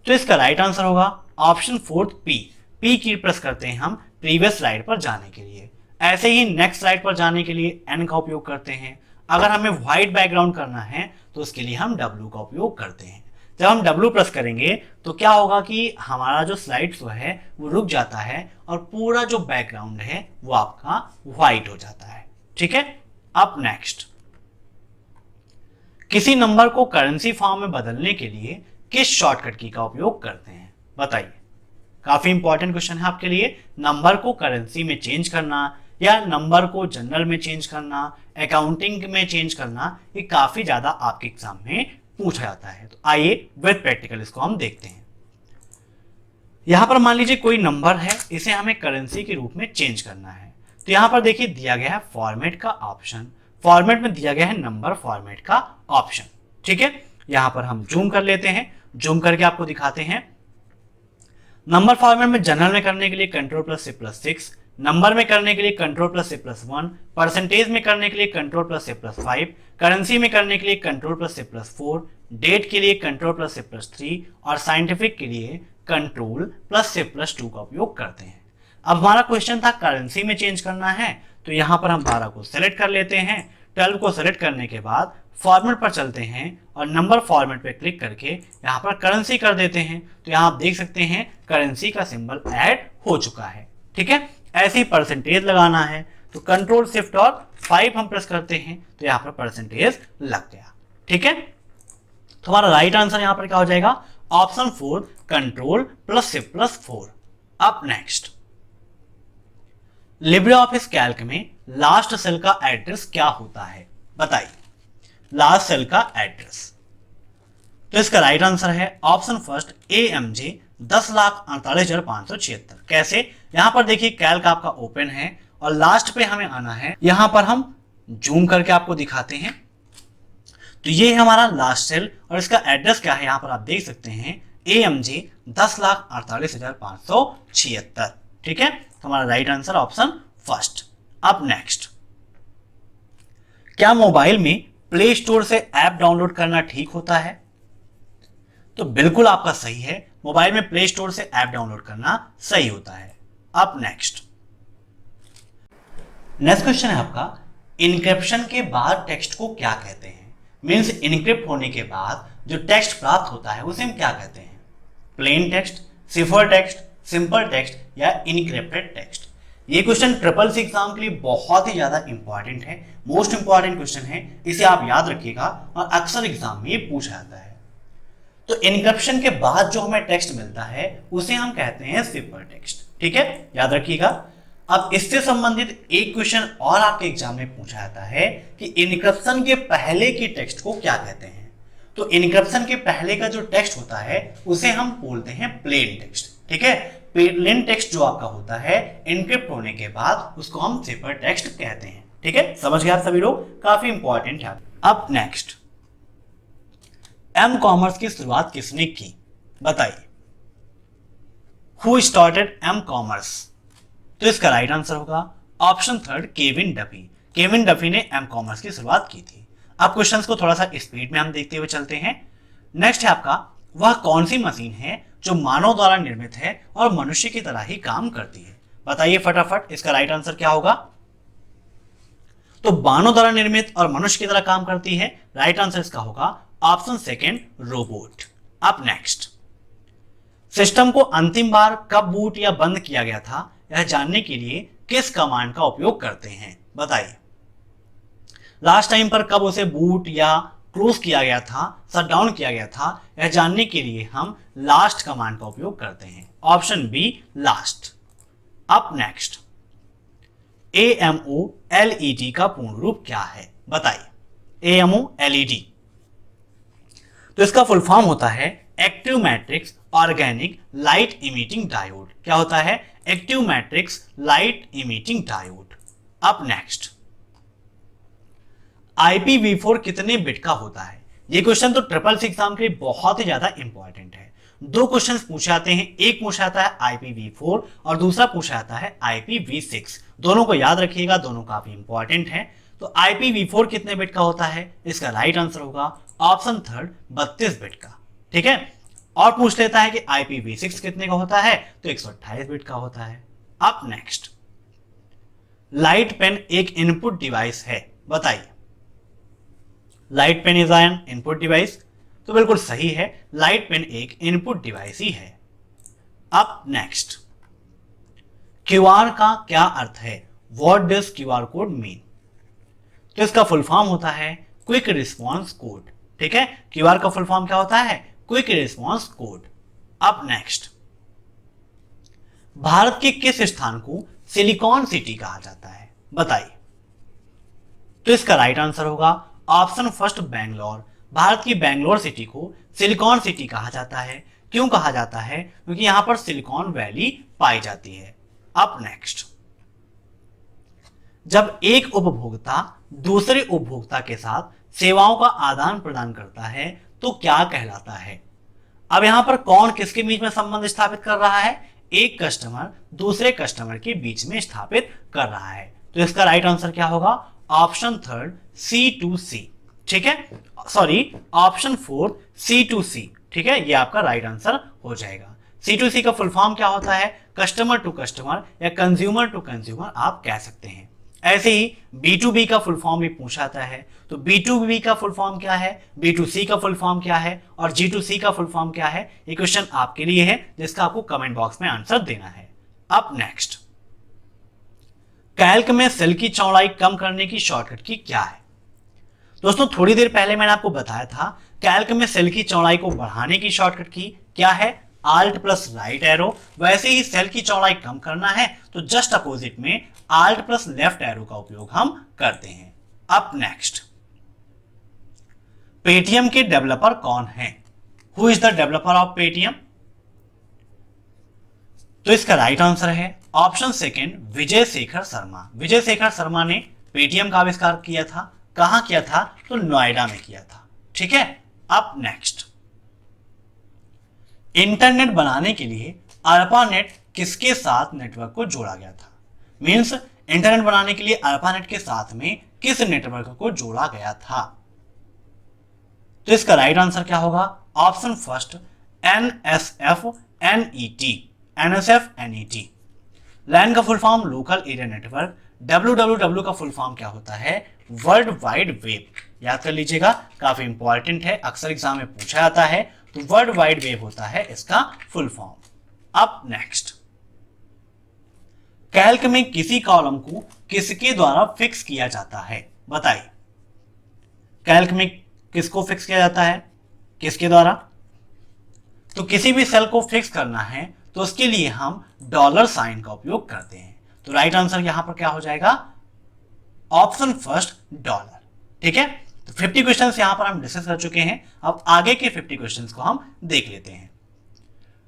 तो इसका राइट आंसर होगा ऑप्शन फोर्थ, पी। पी की प्रेस करते हैं हम प्रीवियस स्लाइड पर जाने के लिए। ऐसे ही नेक्स्ट स्लाइड पर जाने के लिए एन का उपयोग करते हैं। अगर हमें व्हाइट बैकग्राउंड करना है तो उसके लिए हम डब्ल्यू का उपयोग करते हैं। जब हम डब्ल्यू प्रेस करेंगे तो क्या होगा कि हमारा जो स्लाइड शो है वो रुक जाता है और पूरा जो बैकग्राउंड है वो आपका व्हाइट हो जाता है। ठीक है, अब नेक्स्ट, किसी नंबर को करेंसी फॉर्म में बदलने के लिए किस शॉर्टकट की का उपयोग करते हैं, बताइए। काफी इंपॉर्टेंट क्वेश्चन है आपके लिए। नंबर को करेंसी में चेंज करना या नंबर को जनरल में चेंज करना, अकाउंटिंग में चेंज करना, ये काफी ज्यादा आपके एग्जाम में पूछा जाता है। तो आइए विद प्रैक्टिकल इसको हम देखते हैं। यहां पर मान लीजिए कोई नंबर है, इसे हमें करेंसी के रूप में चेंज करना है। तो यहां पर देखिए दिया गया है फॉर्मेट का ऑप्शन। फॉर्मेट में दिया गया है नंबर फॉर्मेट का ऑप्शन। ठीक है, यहां पर हम जूम कर लेते हैं, जूम करके आपको दिखाते हैं। नंबर फॉर्मेट में जनरल में करने के लिए control plus shift plus 6, number में करने के लिए control plus shift plus 1, percentage में करने के लिए control plus shift plus 5, currency में करने के लिए control plus shift plus 4, date के लिए कंट्रोल प्लस शिफ्ट प्लस 3 और साइंटिफिक के लिए कंट्रोल प्लस शिफ्ट प्लस 2 का उपयोग करते हैं। अब हमारा क्वेश्चन था करेंसी में चेंज करना है, तो यहां पर हम 12 को सेलेक्ट कर लेते हैं। 12 को सेलेक्ट करने के बाद फॉर्मेट पर चलते हैं और नंबर फॉर्मेट पे क्लिक करके यहाँ पर करेंसी कर देते हैं। तो यहाँ आप देख सकते हैं करेंसी का सिंबल ऐड हो चुका है। ठीक है, ऐसे ही परसेंटेज लगाना है, तो कंट्रोल शिफ्ट और 5 हम प्रेस करते हैं तो यहाँ पर परसेंटेज लग गया। ठीक है, तो हमारा राइट आंसर यहाँ पर क्या हो जाएगा, option 4 control plus shift plus 4। अब नेक्स्ट, लिब्रे ऑफिस कैल्क में लास्ट सेल का एड्रेस क्या होता है, बताइए। लास्ट सेल का एड्रेस, तो इसका राइट आंसर है ऑप्शन फर्स्ट AMJ 10,48,576। कैसे, यहां पर देखिए कैल्क आपका ओपन है और लास्ट पे हमें आना है। यहां पर हम जूम करके आपको दिखाते हैं, तो ये है हमारा लास्ट सेल और इसका एड्रेस क्या है, यहां पर आप देख सकते हैं AMJ 10,48,576। ठीक है, तो हमारा राइट आंसर ऑप्शन फर्स्ट। अब नेक्स्ट, क्या मोबाइल में प्ले स्टोर से ऐप डाउनलोड करना ठीक होता है, तो बिल्कुल आपका सही है, मोबाइल में प्ले स्टोर से ऐप डाउनलोड करना सही होता है। अब नेक्स्ट क्वेश्चन है आपका, इनक्रिप्शन के बाद टेक्स्ट को क्या कहते हैं। मीन्स इनक्रिप्ट होने के बाद जो टेक्स्ट प्राप्त होता है उसे हम क्या कहते हैं, प्लेन टेक्स्ट, सिफर टेक्स्ट, सिंपल टेक्स्ट या इनक्रिप्टेड टेक्स्ट। ये क्वेश्चन SSC एग्जाम के लिए बहुत ही ज्यादा इंपॉर्टेंट है, मोस्ट इंपॉर्टेंट क्वेश्चन है, इसे आप याद रखिएगा और अक्सर एग्जाम में ये पूछा जाता है। तो इनक्रिप्शन के बाद जो हमें टेक्स्ट मिलता है उसे हम कहते हैं सिफर टेक्स्ट। ठीक है, याद रखिएगा। अब इससे संबंधित एक क्वेश्चन और आपके एग्जाम में पूछा जाता है कि इनक्रिप्शन के पहले की टेक्स्ट को क्या कहते हैं। तो इनक्रिप्शन के पहले का जो टेक्स्ट होता है उसे हम बोलते हैं प्लेन टेक्स्ट। ठीक है, प्लेन टेक्स्ट जो आपका होता है इनक्रिप्ट होने के बाद उसको हम सिफर टेक्स्ट कहते हैं। ठीक है, समझ गए आप सभी लोग, काफी इंपॉर्टेंट है। अब नेक्स्ट, M-कॉमर्स की शुरुआत किसने की, बताइए। हु स्टार्टेड M-कॉमर्स, तो इसका राइट आंसर होगा option third Kevin Duffy. Kevin Duffy ने M-कॉमर्स की शुरुआत की थी। अब क्वेश्चंस को थोड़ा सा स्पीड में हम देखते हुए चलते हैं। नेक्स्ट है आपका, वह कौन सी मशीन है जो मानव द्वारा निर्मित है और मनुष्य की तरह ही काम करती है, बताइए फटाफट, इसका राइट आंसर क्या होगा। तो मानव द्वारा निर्मित और मनुष्य की तरह काम करती है, राइट आंसर इसका होगा ऑप्शन सेकेंड रोबोट। अब नेक्स्ट, सिस्टम को अंतिम बार कब बूट या बंद किया गया था यह जानने के लिए किस कमांड का उपयोग करते हैं, बताइए। लास्ट टाइम पर कब उसे बूट या क्लोज किया गया था, शट डाउन किया गया था, यह जानने के लिए हम लास्ट कमांड का उपयोग करते हैं, ऑप्शन बी लास्ट। अब नेक्स्ट, AMOLED का पूर्ण रूप क्या है, बताइए। AMOLED, तो इसका फुल फॉर्म होता है active matrix organic light emitting diode. क्या होता है, active matrix light emitting diode. अब नेक्स्ट, IPv4 कितने बिट का होता है। ये क्वेश्चन तो SSC एग्जाम के लिए बहुत ही ज्यादा इंपॉर्टेंट है। दो क्वेश्चन पूछे जाते हैं, एक पूछा जाता है IPv4 और दूसरा पूछा जाता है IPv6। दोनों को याद रखिएगा, दोनों काफी इंपॉर्टेंट है। तो IPv4 कितने बिट का होता है, इसका राइट आंसर होगा ऑप्शन थर्ड 32 बिट का। ठीक है, और पूछ लेता है कि IPv6 कितने का होता है, तो 128 बिट का होता है। अब नेक्स्ट, लाइट पेन एक इनपुट डिवाइस है, बताइए। Light pen is an input device, तो बिल्कुल सही है, लाइट पेन एक इनपुट डिवाइस ही है। अब नेक्स्ट, QR का क्या अर्थ है, what does QR code mean, तो इसका फुल फॉर्म होता है क्विक रिस्पॉन्स कोड। ठीक है, QR का फुल फॉर्म क्या होता है, क्विक रिस्पॉन्स कोड। अब नेक्स्ट, भारत के किस स्थान को सिलिकॉन सिटी कहा जाता है, बताइए। तो इसका राइट आंसर होगा ऑप्शन फर्स्ट बेंगलोर। भारत की बेंगलोर सिटी को सिलिकॉन सिटी कहा जाता है। क्यों कहा जाता है, क्योंकि यहां पर सिलिकॉन वैली पाई जाती है। अब नेक्स्ट, जब एक उपभोक्ता दूसरे उपभोक्ता के साथ सेवाओं का आदान प्रदान करता है तो क्या कहलाता है। अब यहां पर कौन किसके बीच में संबंध स्थापित कर रहा है, एक कस्टमर दूसरे कस्टमर के बीच में स्थापित कर रहा है। तो इसका राइट आंसर क्या होगा, ऑप्शन थर्ड C2C। ठीक है, सॉरी ऑप्शन फोर्थ C2C। ठीक है, ये आपका राइट आंसर हो जाएगा। C2C का फुल फॉर्म क्या होता है? कस्टमर टू कस्टमर या कंज्यूमर टू कंज्यूमर आप कह सकते हैं। ऐसे ही B2B का फुल फॉर्म भी पूछा जाता है, तो B2B का फुल फॉर्म क्या है, B2C का फुल फॉर्म क्या है और G2C का फुल फॉर्म क्या है? ये क्वेश्चन आपके लिए है जिसका आपको कमेंट बॉक्स में आंसर देना है। अब नेक्स्ट, कैल्क में सेल की चौड़ाई कम करने की शॉर्टकट की क्या है? दोस्तों थोड़ी देर पहले मैंने आपको बताया था कैल्क में सेल की चौड़ाई को बढ़ाने की शॉर्टकट की क्या है? Alt plus right arrow. वैसे ही सेल की चौड़ाई कम करना है तो जस्ट अपोजिट में आल्ट प्लस लेफ्ट एरो का उपयोग हम करते हैं। अब नेक्स्ट, पेटीएम के डेवलपर कौन है? Who is the developer of Paytm? तो इसका राइट आंसर है ऑप्शन सेकंड, विजय शेखर शर्मा। विजय शेखर शर्मा ने पेटीएम का आविष्कार किया था। कहां किया था? तो नोएडा में किया था। ठीक है। अब नेक्स्ट, इंटरनेट बनाने के लिए ARPANET किसके साथ नेटवर्क को जोड़ा गया था? मींस इंटरनेट बनाने के लिए ARPANET के साथ में किस नेटवर्क को जोड़ा गया था? तो इसका राइट आंसर क्या होगा? Option first, NSFNET। लैन का full form local area network. WWW का फुल फॉर्म क्या होता है? World wide web. याद कर लीजिएगा, काफी इंपॉर्टेंट है, अक्सर एग्जाम में पूछा जाता है। तो वर्ल्ड वाइड वेब होता है इसका फुल फॉर्म। अब नेक्स्ट, कैल्क में किसी कॉलम को किसके द्वारा फिक्स किया जाता है? बताइए, कैल्क में किसको फिक्स किया जाता है, किसके द्वारा? तो किसी भी सेल को फिक्स करना है तो उसके लिए हम डॉलर साइन का उपयोग करते हैं। तो राइट आंसर यहां पर क्या हो जाएगा? Option first, dollar. ठीक है। तो 50 क्वेश्चंस यहां पर हम डिस्कस कर चुके हैं। अब आगे के 50 क्वेश्चंस को हम देख लेते हैं।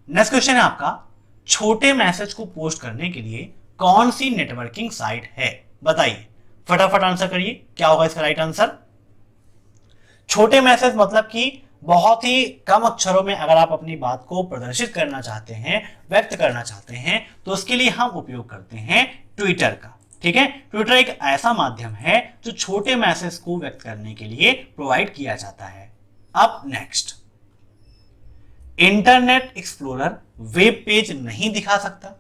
नेक्स्ट क्वेश्चन है आपका, छोटे मैसेज को पोस्ट करने के लिए कौन सी नेटवर्किंग साइट है? बताइए, फटाफट आंसर करिए, क्या होगा इसका राइट आंसर? छोटे मैसेज मतलब कि बहुत ही कम अक्षरों में अगर आप अपनी बात को प्रदर्शित करना चाहते हैं, व्यक्त करना चाहते हैं, तो उसके लिए हम उपयोग करते हैं ट्विटर का। ठीक है। ट्विटर एक ऐसा माध्यम है जो छोटे मैसेज को व्यक्त करने के लिए प्रोवाइड किया जाता है। अब next, internet explorer web page नहीं दिखा सकता।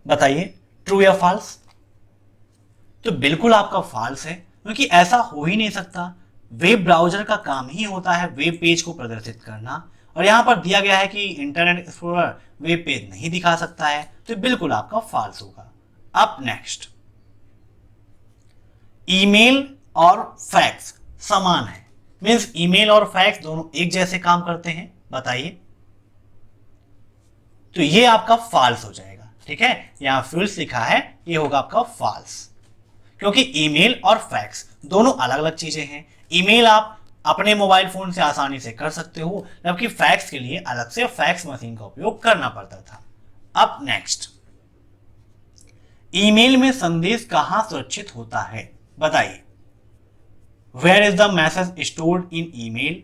बताइए, ट्रू या फॉल्स? तो बिल्कुल आपका फॉल्स है, क्योंकि ऐसा हो ही नहीं सकता। वेब ब्राउजर का काम ही होता है वेब पेज को प्रदर्शित करना, और यहां पर दिया गया है कि इंटरनेट एक्सप्लोरर वेब पेज नहीं दिखा सकता है, तो बिल्कुल आपका फॉल्स होगा। अब नेक्स्ट, ईमेल और फैक्स समान है, मींस ईमेल और फैक्स दोनों एक जैसे काम करते हैं। बताइए, तो ये आपका फॉल्स हो जाएगा। ठीक है, यहां फॉल्स लिखा है, ये होगा आपका फॉल्स, क्योंकि ईमेल और फैक्स दोनों अलग अलग चीजें हैं। ईमेल आप अपने मोबाइल फोन से आसानी से कर सकते हो, जबकि फैक्स के लिए अलग से फैक्स मशीन का उपयोग करना पड़ता था। अब नेक्स्ट, ईमेल में संदेश कहां सुरक्षित होता है? बताइए, where is the message stored in email?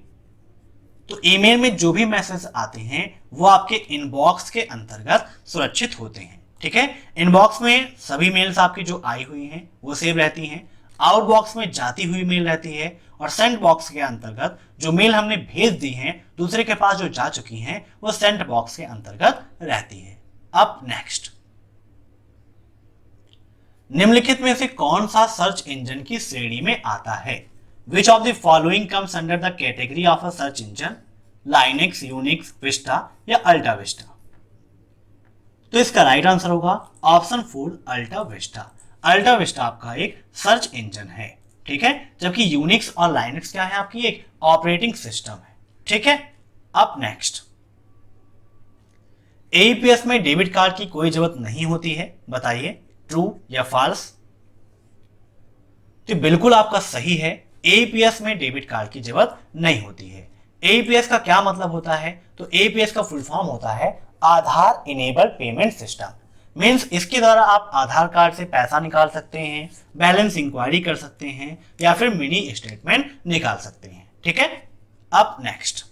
तो ईमेल में जो भी मैसेज आते हैं वो आपके इनबॉक्स के अंतर्गत सुरक्षित होते हैं। ठीक है। इनबॉक्स में सभी मेल्स आपकी जो आई हुई हैं वो सेव रहती हैं, आउटबॉक्स में जाती हुई मेल रहती है, और सेंट बॉक्स के अंतर्गत जो मेल हमने भेज दी है दूसरे के पास जो जा चुकी हैं वो सेंट बॉक्स के अंतर्गत रहती है। अब नेक्स्ट, निम्नलिखित में से कौन सा सर्च इंजन की श्रेणी में आता है? Which of the following comes under the category of a search engine? Linux, Unix, Vista या अल्टा विस्टा? तो इसका राइट आंसर होगा ऑप्शन 4, अल्टा विस्टा। अल्टा विस्टा आपका एक सर्च इंजन है। ठीक है, जबकि यूनिक्स और लाइनेक्स क्या है? आपकी एक ऑपरेटिंग सिस्टम है। ठीक है। अब नेक्स्ट, एईपीएस में डेबिट कार्ड की कोई जरूरत नहीं होती है। बताइए, ट्रू या फॉल्स? तो बिल्कुल आपका सही है, एईपीएस में डेबिट कार्ड की जरूरत नहीं होती है। एईपीएस का क्या मतलब होता है? तो एईपीएस का फुल फॉर्म होता है आधार इनेबल पेमेंट सिस्टम। मींस इसके द्वारा आप आधार कार्ड से पैसा निकाल सकते हैं, बैलेंस इंक्वायरी कर सकते हैं, या फिर मिनी स्टेटमेंट निकाल सकते हैं। ठीक है। अब नेक्स्ट,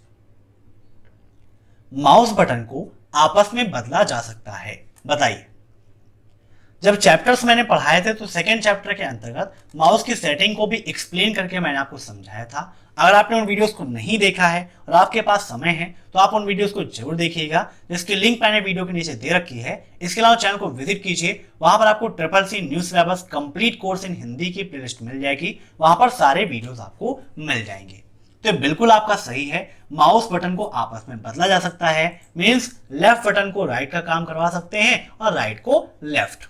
माउस बटन को आपस में बदला जा सकता है। बताइए, जब चैप्टर्स मैंने पढ़ाए थे तो सेकेंड चैप्टर के अंतर्गत माउस की सेटिंग को भी एक्सप्लेन करके मैंने आपको समझाया था। अगर आपने उन वीडियोस को नहीं देखा है और आपके पास समय है तो आप उन वीडियोस को जरूर देखिएगा, जिसकी लिंक मैंने वीडियो के नीचे दे रखी है। इसके अलावा चैनल को विजिट कीजिए, वहां पर आपको CCC new syllabus complete course in Hindi की प्लेलिस्ट मिल जाएगी, वहां पर सारे वीडियोस आपको मिल जाएंगे। तो बिल्कुल आपका सही है, माउस बटन को आपस में बदला जा सकता है, मींस लेफ्ट बटन को राइट का काम करवा सकते हैं और राइट को लेफ्ट।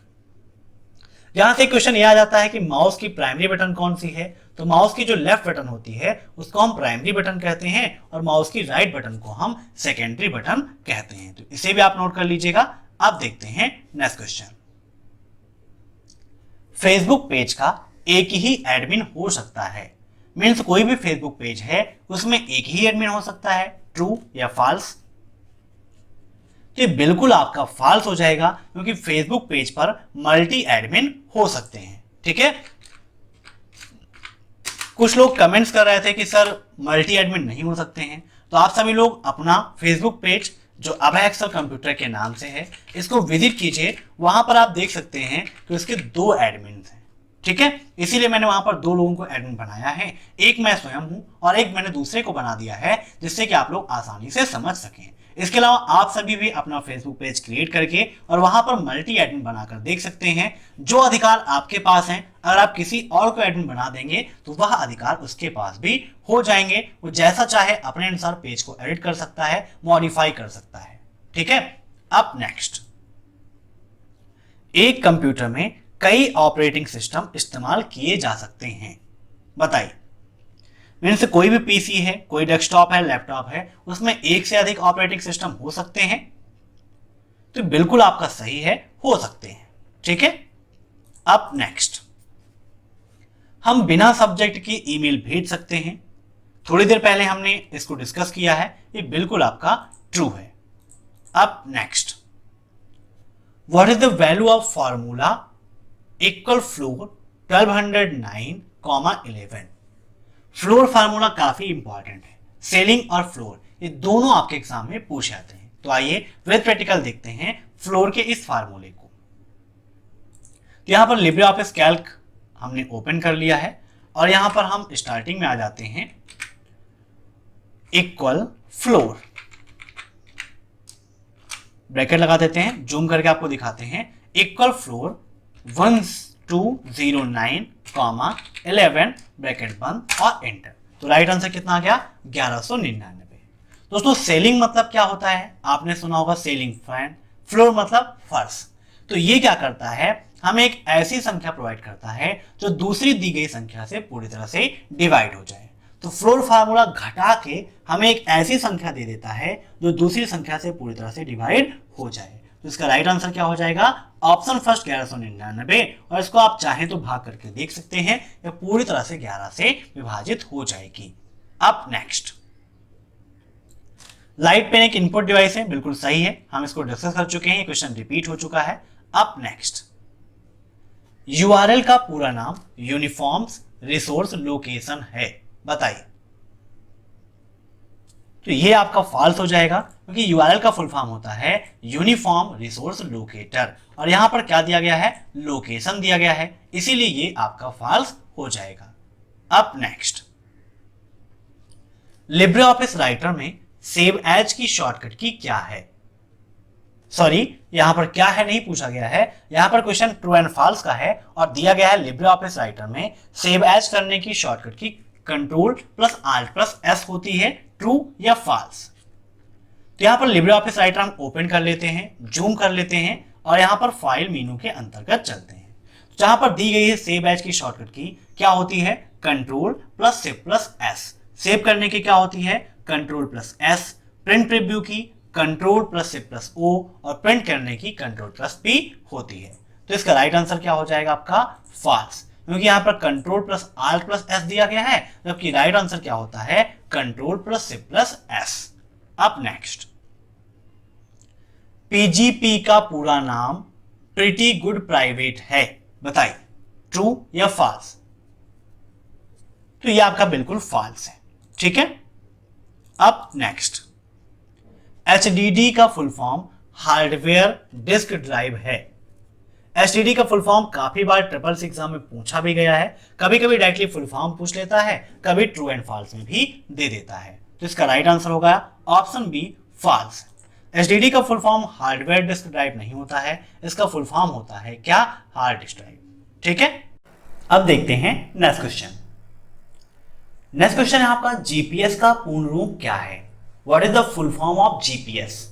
यहां से क्वेश्चन यह आ जाता है कि माउस की प्राइमरी बटन कौन सी है, तो माउस की जो लेफ्ट बटन होती है उसको हम प्राइमरी बटन कहते हैं और माउस की राइट बटन को हम सेकेंडरी बटन कहते हैं। तो इसे भी आप नोट कर लीजिएगा। अब देखते हैं नेक्स्ट क्वेश्चन। फेसबुक पेज का एक ही एडमिन हो सकता है, मीन्स कोई भी फेसबुक पेज है उसमें एक ही एडमिन हो सकता है, ट्रू या फॉल्स? तो बिल्कुल आपका फॉल्स हो जाएगा, क्योंकि फेसबुक पेज पर मल्टी एडमिन हो सकते हैं। ठीक है, कुछ लोग कमेंट्स कर रहे थे कि सर मल्टी एडमिन नहीं हो सकते हैं, तो आप सभी लोग अपना फेसबुक पेज जो अभय एक्सेल कंप्यूटर के नाम से है इसको विजिट कीजिए। वहां पर आप देख सकते हैं कि उसके 2 एडमिन हैं। ठीक है, इसीलिए मैंने वहां पर 2 लोगों को एडमिन बनाया है, एक मैं स्वयं हूं और एक मैंने दूसरे को बना दिया है, जिससे कि आप लोग आसानी से समझ सकें। इसके अलावा आप सभी भी अपना फेसबुक पेज क्रिएट करके और वहां पर मल्टी एडमिन बनाकर देख सकते हैं। जो अधिकार आपके पास हैं, अगर आप किसी और को एडमिन बना देंगे तो वह अधिकार उसके पास भी हो जाएंगे। वो जैसा चाहे अपने अनुसार पेज को एडिट कर सकता है, मॉडिफाई कर सकता है। ठीक है, अब नेक्स्ट, एक कंप्यूटर में कई ऑपरेटिंग सिस्टम इस्तेमाल किए जा सकते हैं, बताइए। मीन्स कोई भी पीसी है, कोई डेस्कटॉप है, लैपटॉप है, उसमें एक से अधिक ऑपरेटिंग सिस्टम हो सकते हैं? तो बिल्कुल आपका सही है, हो सकते हैं। ठीक है, अब नेक्स्ट, हम बिना सब्जेक्ट की ईमेल भेज सकते हैं। थोड़ी देर पहले हमने इसको डिस्कस किया है, ये बिल्कुल आपका ट्रू है। अब next, what is the value of formula equal floor 1209,11? Floor formula काफी इंपॉर्टेंट है। सेलिंग और फ्लोर ये दोनों आपके एग्जाम में पूछे जाते हैं। तो आइए विद प्रैक्टिकल देखते हैं फ्लोर के इस फार्मूले को। तो यहां पर लिब्रे ऑफिस कैल्क हमने ओपन कर लिया है और यहां पर हम स्टार्टिंग में आ जाते हैं, इक्वल फ्लोर, ब्रैकेट लगा देते हैं, जूम करके आपको दिखाते हैं, इक्वल फ्लोर 1209,11 ब्रैकेट बंद और एंटर। तो राइट आंसर कितना आ गया? 1199। दोस्तों सेलिंग मतलब क्या होता है? आपने सुना होगा सेलिंग फैन। फ्लोर मतलब फर्श। तो ये क्या करता है, हमें एक ऐसी संख्या प्रोवाइड करता है जो दूसरी दी गई संख्या से पूरी तरह से डिवाइड हो जाए। तो फ्लोर फार्मूला घटा के हमें एक ऐसी संख्या दे देता है जो दूसरी संख्या से पूरी तरह से डिवाइड हो जाए। तो इसका राइट आंसर क्या हो जाएगा? Option first 1199। और इसको आप चाहें तो भाग करके देख सकते हैं, यह पूरी तरह से 11 से विभाजित हो जाएगी। अब नेक्स्ट, लाइट पेन एक इनपुट डिवाइस है, बिल्कुल सही है, हम इसको डिस्कस कर चुके हैं, क्वेश्चन रिपीट हो चुका है। अब नेक्स्ट, यूआरएल का पूरा नाम यूनिफॉर्म्स रिसोर्स लोकेशन है, बताइए। तो ये आपका फॉल्स हो जाएगा, क्योंकि यूआरएल का फुल फॉर्म होता है यूनिफॉर्म रिसोर्स लोकेटर और यहां पर क्या दिया गया है? लोकेशन दिया गया है, इसीलिए ये आपका फॉल्स हो जाएगा। अब नेक्स्ट, लिब्रे ऑफिस राइटर में सेव एज की शॉर्टकट की क्या है? सॉरी, यहां पर क्या है नहीं पूछा गया है, यहां पर क्वेश्चन ट्रू एंड फॉल्स का है और दिया गया है लिब्रे ऑफिस राइटर में सेव एज करने की शॉर्टकट की Ctrl+Alt+S होती है, ट्रू या फॉल्स। तो यहां पर लिब्रे ऑफिस राइटर हम ओपन कर लेते हैं, जूम कर लेते हैं और यहां पर फाइल मेनू के अंतर्गत चलते हैं। जहां पर दी गई है सेव एज की शॉर्टकट की क्या होती है? Ctrl+Shift+S। सेव करने की क्या होती है? Ctrl+S। प्रिंट प्रीव्यू की Ctrl+Shift+O और प्रिंट करने की Ctrl+P होती है। तो इसका राइट आंसर क्या हो जाएगा आपका? फॉल्स, क्योंकि यहां पर Ctrl+Alt+S दिया गया है, जबकि राइट आंसर क्या होता है? Ctrl+Shift+S। अब नेक्स्ट, पीजीपी का पूरा नाम प्रीटी गुड प्राइवेट है, बताइए, ट्रू या फॉल्स? तो ये आपका बिल्कुल फॉल्स है। ठीक है, अब नेक्स्ट, एचडीडी का full form hardware disk drive है। एसटीडी का फुल फॉर्म काफी बार ट्रिपल सी एग्जाम में पूछा भी गया है, कभी कभी डायरेक्टली फुल फॉर्म पूछ लेता है, कभी ट्रू एंड फॉल्स में भी दे देता है। तो इसका राइट आंसर होगा ऑप्शन बी फॉल्स। एसटीडी का full form hardware disk drive नहीं होता है, इसका फुल फॉर्म होता है क्या, हार्ड डिस्क ड्राइव। ठीक है, अब देखते हैं नेक्स्ट क्वेश्चन। नेक्स्ट क्वेश्चन है आपका, जीपीएस का पूर्ण रूप क्या है? What is the full form of GPS?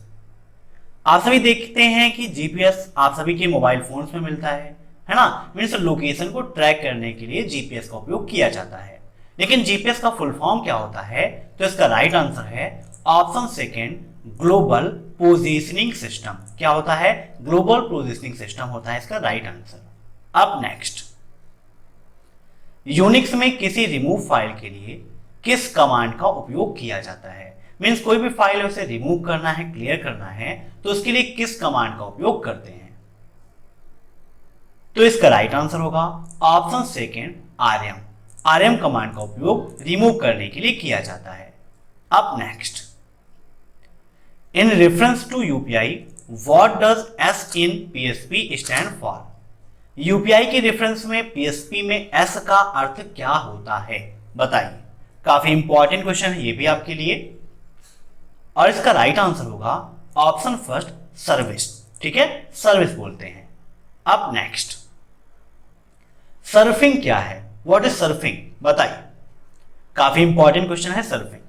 आप सभी देखते हैं कि जीपीएस आप सभी के मोबाइल फोन्स में मिलता है ना। मीन्स लोकेशन को ट्रैक करने के लिए जीपीएस का उपयोग किया जाता है। लेकिन जीपीएस का फुल फॉर्म क्या होता है? तो इसका राइट आंसर है option second, global positioning system. क्या होता है? ग्लोबल पोजीशनिंग सिस्टम होता है इसका राइट आंसर। अब नेक्स्ट, यूनिक्स में किसी रिमूव फाइल के लिए किस कमांड का उपयोग किया जाता है? मीन्स कोई भी फाइल है उसे रिमूव करना है, क्लियर करना है, तो उसके लिए किस कमांड का उपयोग करते हैं? तो इसका राइट आंसर होगा option second, RM. RM command का उपयोग रिमूव करने के लिए किया जाता है। अब next, in reference to UPI what does S in PHP stand for? UPI के रेफरेंस में पीएचपी में एस का अर्थ क्या होता है? बताइए। काफी इंपॉर्टेंट क्वेश्चन है ये भी आपके लिए, और इसका राइट आंसर होगा ऑप्शन फर्स्ट, सर्विस। ठीक है, सर्विस बोलते हैं। अब नेक्स्ट, सर्फिंग क्या है? What is surfing? बताइए। काफी इंपॉर्टेंट क्वेश्चन है सर्फिंग।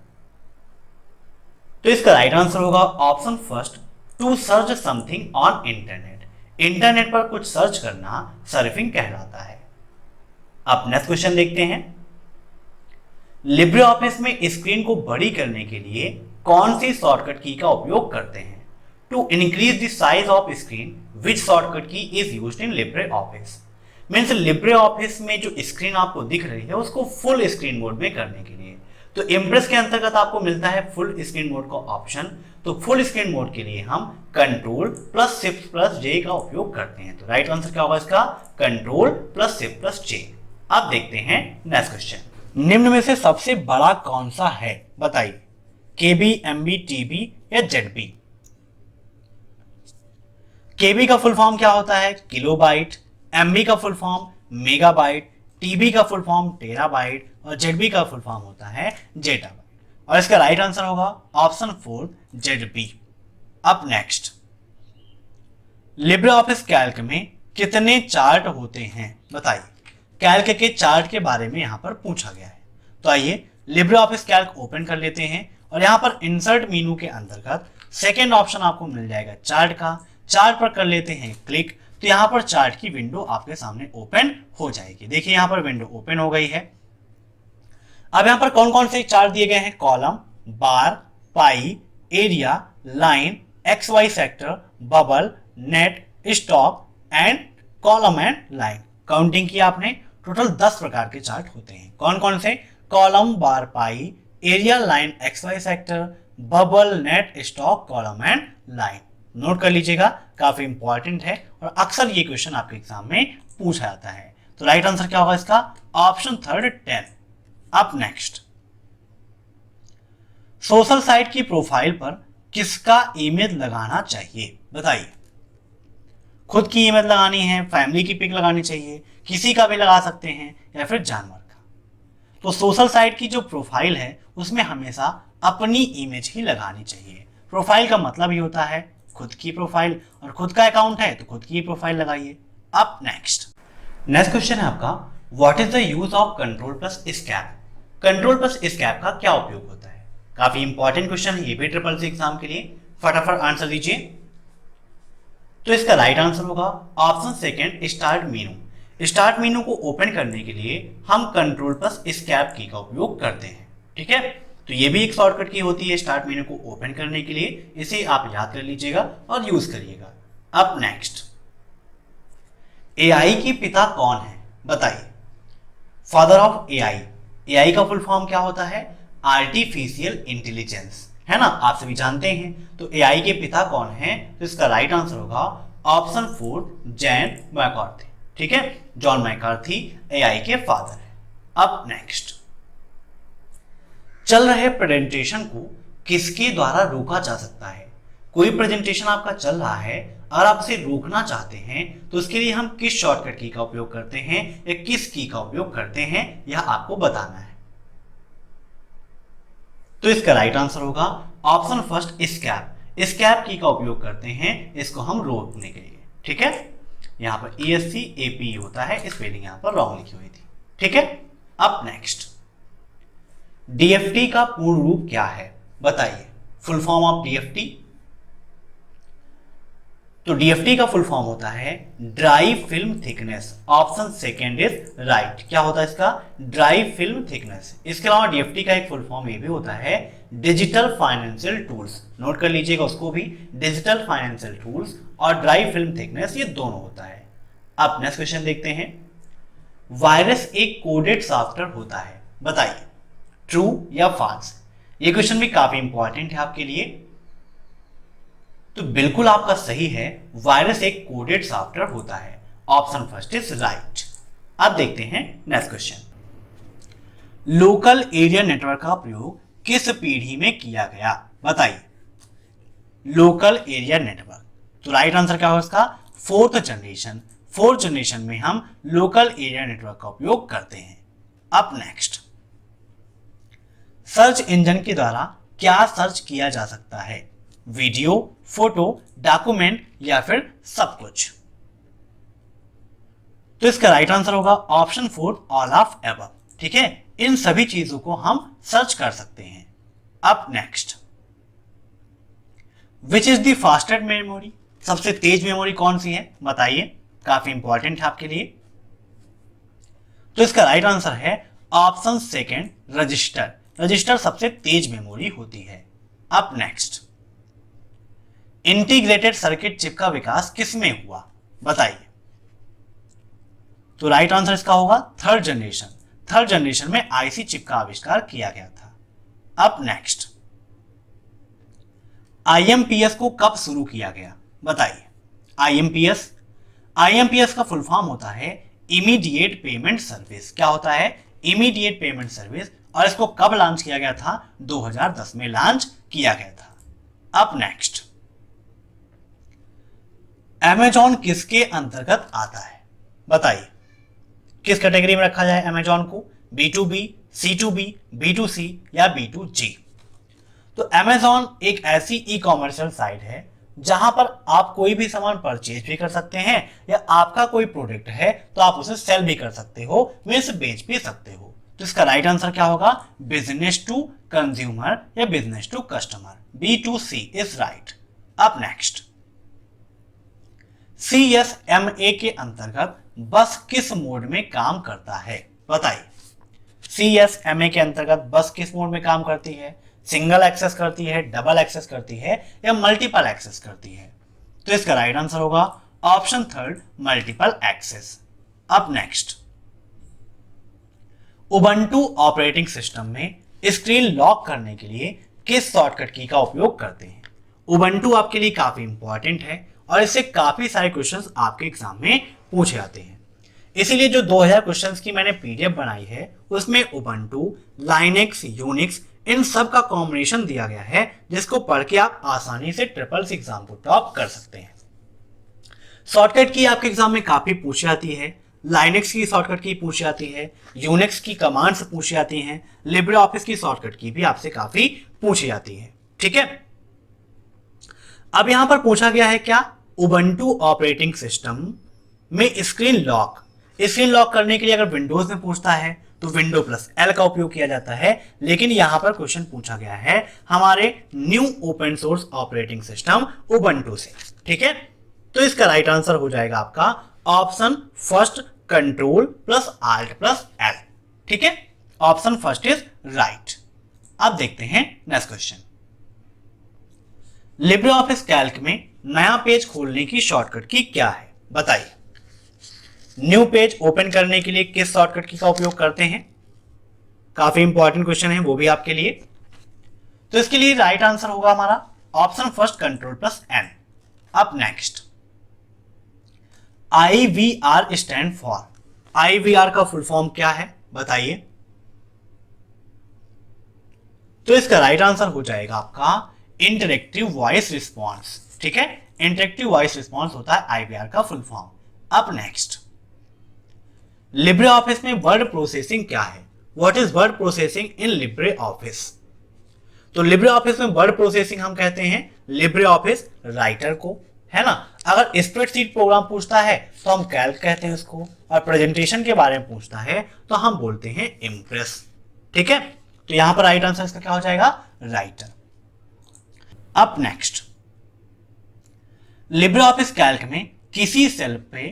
तो इसका राइट आंसर होगा option first, to search something on internet. Internet पर कुछ सर्च करना सर्फिंग कहलाता है। अब नेक्स्ट क्वेश्चन देखते हैं। लिब्रे ऑफिस में स्क्रीन को बड़ी करने के लिए कौन सी शॉर्टकट की का उपयोग करते हैं? To increase the size of screen which shortcut key is used in LibreOffice? Means LibreOffice में जो स्क्रीन आपको दिख रही है उसको फुल स्क्रीन मोड में करने के लिए, तो इम्प्रेस के अंतर्गत आपको मिलता है फुल स्क्रीन मोड का ऑप्शन। तो फुल स्क्रीन मोड के लिए हम कंट्रोल प्लस शिफ्ट प्लस जे का उपयोग करते हैं। तो राइट आंसर क्या होगा इसका? कंट्रोल प्लस शिफ्ट प्लस जे। अब देखते हैं नेक्स्ट क्वेश्चन। निम्न में से सबसे बड़ा कौन सा है? बताइए। केबी, एमबी, टीबी या जेडबी? केबी का फुल फॉर्म क्या होता है? किलोबाइट। एमबी का फुल फॉर्म मेगाबाइट। टीबी का फुल फॉर्म टेराबाइट और जेडबी का फुल फॉर्म होता है जेटाबाइट। और इसका राइट आंसर होगा ऑप्शन 4, जेडबी। अब नेक्स्ट, लिब्रे ऑफिस कैल्क में कितने चार्ट होते हैं? बताइए। कैल्क के चार्ट के बारे में यहां पर पूछा गया है। तो आइए लिब्रे ऑफिस कैल्क ओपन कर लेते हैं और यहां पर इंसर्ट मेनू के अंतर्गत सेकेंड ऑप्शन आपको मिल जाएगा चार्ट का। चार्ट पर कर लेते हैं क्लिक, तो यहां पर चार्ट की विंडो आपके सामने ओपन हो जाएगी। देखिए यहां पर विंडो ओपन हो गई है। अब यहां पर कौन कौन से चार्ट दिए गए हैं? Column, bar, pie, area, line, X Y sector, bubble, net, stock and column and line. Counting की आपने, टोटल 10 प्रकार के चार्ट होते हैं। कौन कौन से? Column, bar, pie, area, line, X Y sector, bubble, net, stock, column and line. Note कर लीजिएगा, काफी इंपॉर्टेंट है और अक्सर ये क्वेश्चन आपके एग्जाम में पूछा जाता है। तो राइट आंसर क्या होगा इसका? Option third, 10। अब नेक्स्ट, सोशल साइट की प्रोफाइल पर किसका इमेज लगाना चाहिए? बताइए। खुद की इमेज लगानी है, फैमिली की पिक लगानी चाहिए, किसी का भी लगा सकते हैं या फिर जानवर का। तो सोशल साइट की जो प्रोफाइल है उसमें हमेशा अपनी इमेज ही लगानी चाहिए। प्रोफाइल का मतलब ही होता है खुद की प्रोफाइल, और खुद का अकाउंट है तो खुद की प्रोफाइल लगाइए। अब नेक्स्ट क्वेश्चन है आपका, what is the use of control plus escape? Control plus escape का क्या उपयोग होता है? काफी इंपॉर्टेंट क्वेश्चन है ये भी ट्रिपल सी एग्जाम के लिए। फटाफट आंसर दीजिए। तो इसका राइट आंसर होगा option second, start menu. Start menu को ओपन करने के लिए हम कंट्रोल प्लस एस्केप की का उपयोग करते हैं। ठीक है, तो ये भी एक शॉर्टकट की होती है स्टार्ट मेनू को ओपन करने के लिए। इसे आप याद कर लीजिएगा और यूज करिएगा। अब नेक्स्ट, एआई की पिता कौन है? बताइए। Father of AI. एआई का फुल फॉर्म क्या होता है? आर्टिफिशियल इंटेलिजेंस, है ना, आप सभी जानते हैं। तो एआई के पिता कौन है? तो इसका राइट आंसर होगा ऑप्शन 4, जॉन मैकार्थी। ठीक है, जॉन मैकार्थी एआई के फादर है। अब नेक्स्ट, चल रहे प्रेजेंटेशन को किसके द्वारा रोका जा सकता है? कोई प्रेजेंटेशन आपका चल रहा है, अगर आप इसे रोकना चाहते हैं तो उसके लिए हम किस शॉर्टकट की का उपयोग करते हैं या किस की का उपयोग करते हैं, यह आपको बताना है। तो इसका राइट आंसर होगा ऑप्शन फर्स्ट, एस्केप। एस्केप की का उपयोग करते हैं इसको हम रोकने के लिए। ठीक है, यहां पर ESCAPE होता है, स्पेलिंग यहां पर रॉन्ग लिखी हुई थी। ठीक है, अब नेक्स्ट, DFT का पूर्ण रूप क्या है बताइए, फुल फॉर्म ऑफ DFT। तो DFT का फुल फॉर्म होता है dry film thickness. Option second is right. क्या होता है इसका? Dry film thickness. इसके अलावा DFT का एक फुल फॉर्म ये भी होता है डिजिटल फाइनेंशियल टूल्स। नोट कर लीजिएगा उसको भी, डिजिटल फाइनेंशियल टूल्स और ड्राई फिल्म थिकनेस ये दोनों होता है। अब नेक्स्ट क्वेश्चन देखते हैं, वायरस एक कोडेड सॉफ्टवेयर होता है, बताइए ट्रू या फॉल्स। ये क्वेश्चन भी काफी इंपॉर्टेंट है आपके लिए। तो बिल्कुल आपका सही है, वायरस एक कोडेड सॉफ्टवेयर होता है। Option first is right. अब देखते हैं next question, local area network का प्रयोग किस पीढ़ी में किया गया, बताइए लोकल एरिया नेटवर्क। तो राइट आंसर क्या होगा इसका? Fourth generation. फोर्थ जनरेशन में हम लोकल एरिया नेटवर्क का उपयोग करते हैं। अब नेक्स्ट, सर्च इंजन के द्वारा क्या सर्च किया जा सकता है, वीडियो, फोटो, डॉक्यूमेंट या फिर सब कुछ। तो इसका राइट आंसर होगा option four, all of above. ठीक है, इन सभी चीजों को हम सर्च कर सकते हैं। अब next, which is the fastest memory, सबसे तेज मेमोरी कौन सी है बताइए, काफी इंपॉर्टेंट है आपके लिए। तो इसका राइट आंसर है ऑप्शन सेकेंड, रजिस्टर। रजिस्टर सबसे तेज मेमोरी होती है। अब नेक्स्ट, इंटीग्रेटेड सर्किट चिप का विकास किसमें हुआ, बताइए। तो राइट आंसर इसका होगा थर्ड जनरेशन। थर्ड जनरेशन में आईसी चिप का आविष्कार किया गया था। अब नेक्स्ट, आईएमपीएस को कब शुरू किया गया, बताइए। आईएमपीएस, आईएमपीएस का फुल फॉर्म होता है इमीडिएट पेमेंट सर्विस। क्या होता है? Immediate payment service. और इसको कब लॉन्च किया गया था? 2010 में लॉन्च किया गया था। अब नेक्स्ट, अमेजॉन किसके अंतर्गत आता है, बताइए। किस कैटेगरी में रखा जाए अमेजॉन को, B2B, C2B, B2C या B2G। तो अमेजॉन एक ऐसी ई कॉमर्शियल साइट है जहां पर आप कोई भी सामान परचेज भी कर सकते हैं, या आपका कोई प्रोडक्ट है तो आप उसे सेल भी कर सकते हो, मींस बेच भी सकते हो। तो इसका राइट आंसर क्या होगा? बिजनेस टू कंज्यूमर या business to customer, B2C is right. अब नेक्स्ट, CSMA के अंतर्गत बस किस मोड में काम करता है, बताइए। CSMA के अंतर्गत बस किस मोड में काम करती है? सिंगल एक्सेस करती है, डबल एक्सेस करती है या मल्टीपल एक्सेस करती है? तो इसका राइट आंसर होगा ऑप्शन थर्ड, मल्टीपल एक्सेस। अब नेक्स्ट, उबंटू ऑपरेटिंग सिस्टम में स्क्रीन लॉक करने के लिए किस शॉर्टकट की का उपयोग करते हैं? उबंटू आपके लिए काफी इंपॉर्टेंट है और इससे काफी सारे क्वेश्चंस आपके एग्जाम में पूछे जाते हैं। इसीलिए जो 2000 क्वेश्चंस की मैंने PDF बनाई है उसमें उबंटू, लाइनेक्स, यूनिक्स इन सब का कॉम्बिनेशन दिया गया है, जिसको पढ़ के आप आसानी से ट्रिपल्स एग्जाम को टॉप कर सकते हैं। शॉर्टकट की आपके एग्जाम में काफी पूछी जाती है। लाइनेक्स की शॉर्टकट की पूछी जाती है, यूनिक्स की कमांड्स पूछी जाती हैं, लिब्रे ऑफिस की शॉर्टकट की भी आपसे काफी पूछी जाती है। ठीक है, अब यहां पर पूछा गया है क्या? उबंटू ऑपरेटिंग सिस्टम में स्क्रीन लॉक। स्क्रीन लॉक करने के लिए अगर विंडोज में पूछता है तो विंडो प्लस एल का उपयोग किया जाता है, लेकिन यहां पर क्वेश्चन पूछा गया है हमारे new open source operating system Ubuntu से। ठीक है, तो इसका राइट आंसर हो जाएगा आपका option first, control plus alt plus L. ठीक है, ऑप्शन फर्स्ट इज राइट। अब देखते हैं next question, Libre office Calc में नया पेज खोलने की शॉर्टकट की क्या है, बताइए। न्यू पेज ओपन करने के लिए किस शॉर्टकट की का उपयोग करते हैं? काफी इंपॉर्टेंट क्वेश्चन है वो भी आपके लिए। तो इसके लिए राइट आंसर होगा हमारा option first, control plus N. अब next, IVR stand for. IVR का फुल फॉर्म क्या है बताइए। तो इसका राइट आंसर हो जाएगा आपका इंटरेक्टिव वॉइस रिस्पॉन्स। ठीक है, इंटरेक्टिव वॉइस रिस्पॉन्स होता है आईवीआर का फुल फॉर्म। अब नेक्स्ट, लिब्रे ऑफिस में वर्ड प्रोसेसिंग क्या है? What is word processing in Libre office? तो लिब्रे ऑफिस में वर्ड प्रोसेसिंग हम कहते हैं लिब्रे ऑफिस राइटर को, है ना। अगर स्प्रेडशीट प्रोग्राम पूछता है तो हम कैल्क कहते हैं उसको, और प्रेजेंटेशन के बारे में पूछता है तो हम बोलते हैं इम्प्रेस। ठीक है, तो यहां पर राइट आंसर इसका क्या हो जाएगा? राइटर। अब नेक्स्ट, लिब्रे ऑफिस कैल्क में किसी सेल पे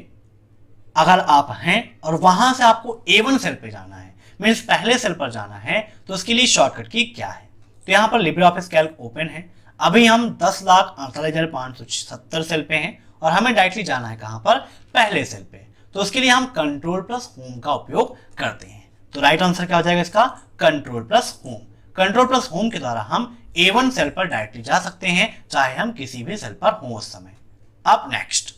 अगर आप हैं और वहां से आपको A1 सेल पे जाना है, मीन्स पहले सेल पर जाना है, तो उसके लिए शॉर्टकट की क्या है? तो यहां पर लिब्रे ऑफिस कैल्क ओपन है, अभी हम 10,48,570 सेल पे हैं और हमें डायरेक्टली जाना है कहां पर? पहले सेल पे। तो उसके लिए हम कंट्रोल प्लस होम का उपयोग करते हैं। तो राइट आंसर क्या हो जाएगा इसका? Control plus home. Control plus home के द्वारा हम A1 सेल पर डायरेक्टली जा सकते हैं, चाहे हम किसी भी सेल पर हों उस समय। अब next,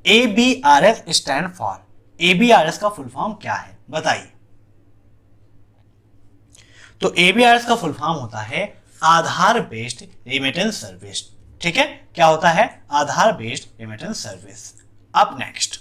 ABRS stand for, ABRS का फुल फॉर्म क्या है बताइए? तो ABRS का फुल फॉर्म होता है आधार बेस्ड रेमिटेंस सर्विस। ठीक है, क्या होता है? आधार बेस्ड रेमिटेंस सर्विस। अब नेक्स्ट,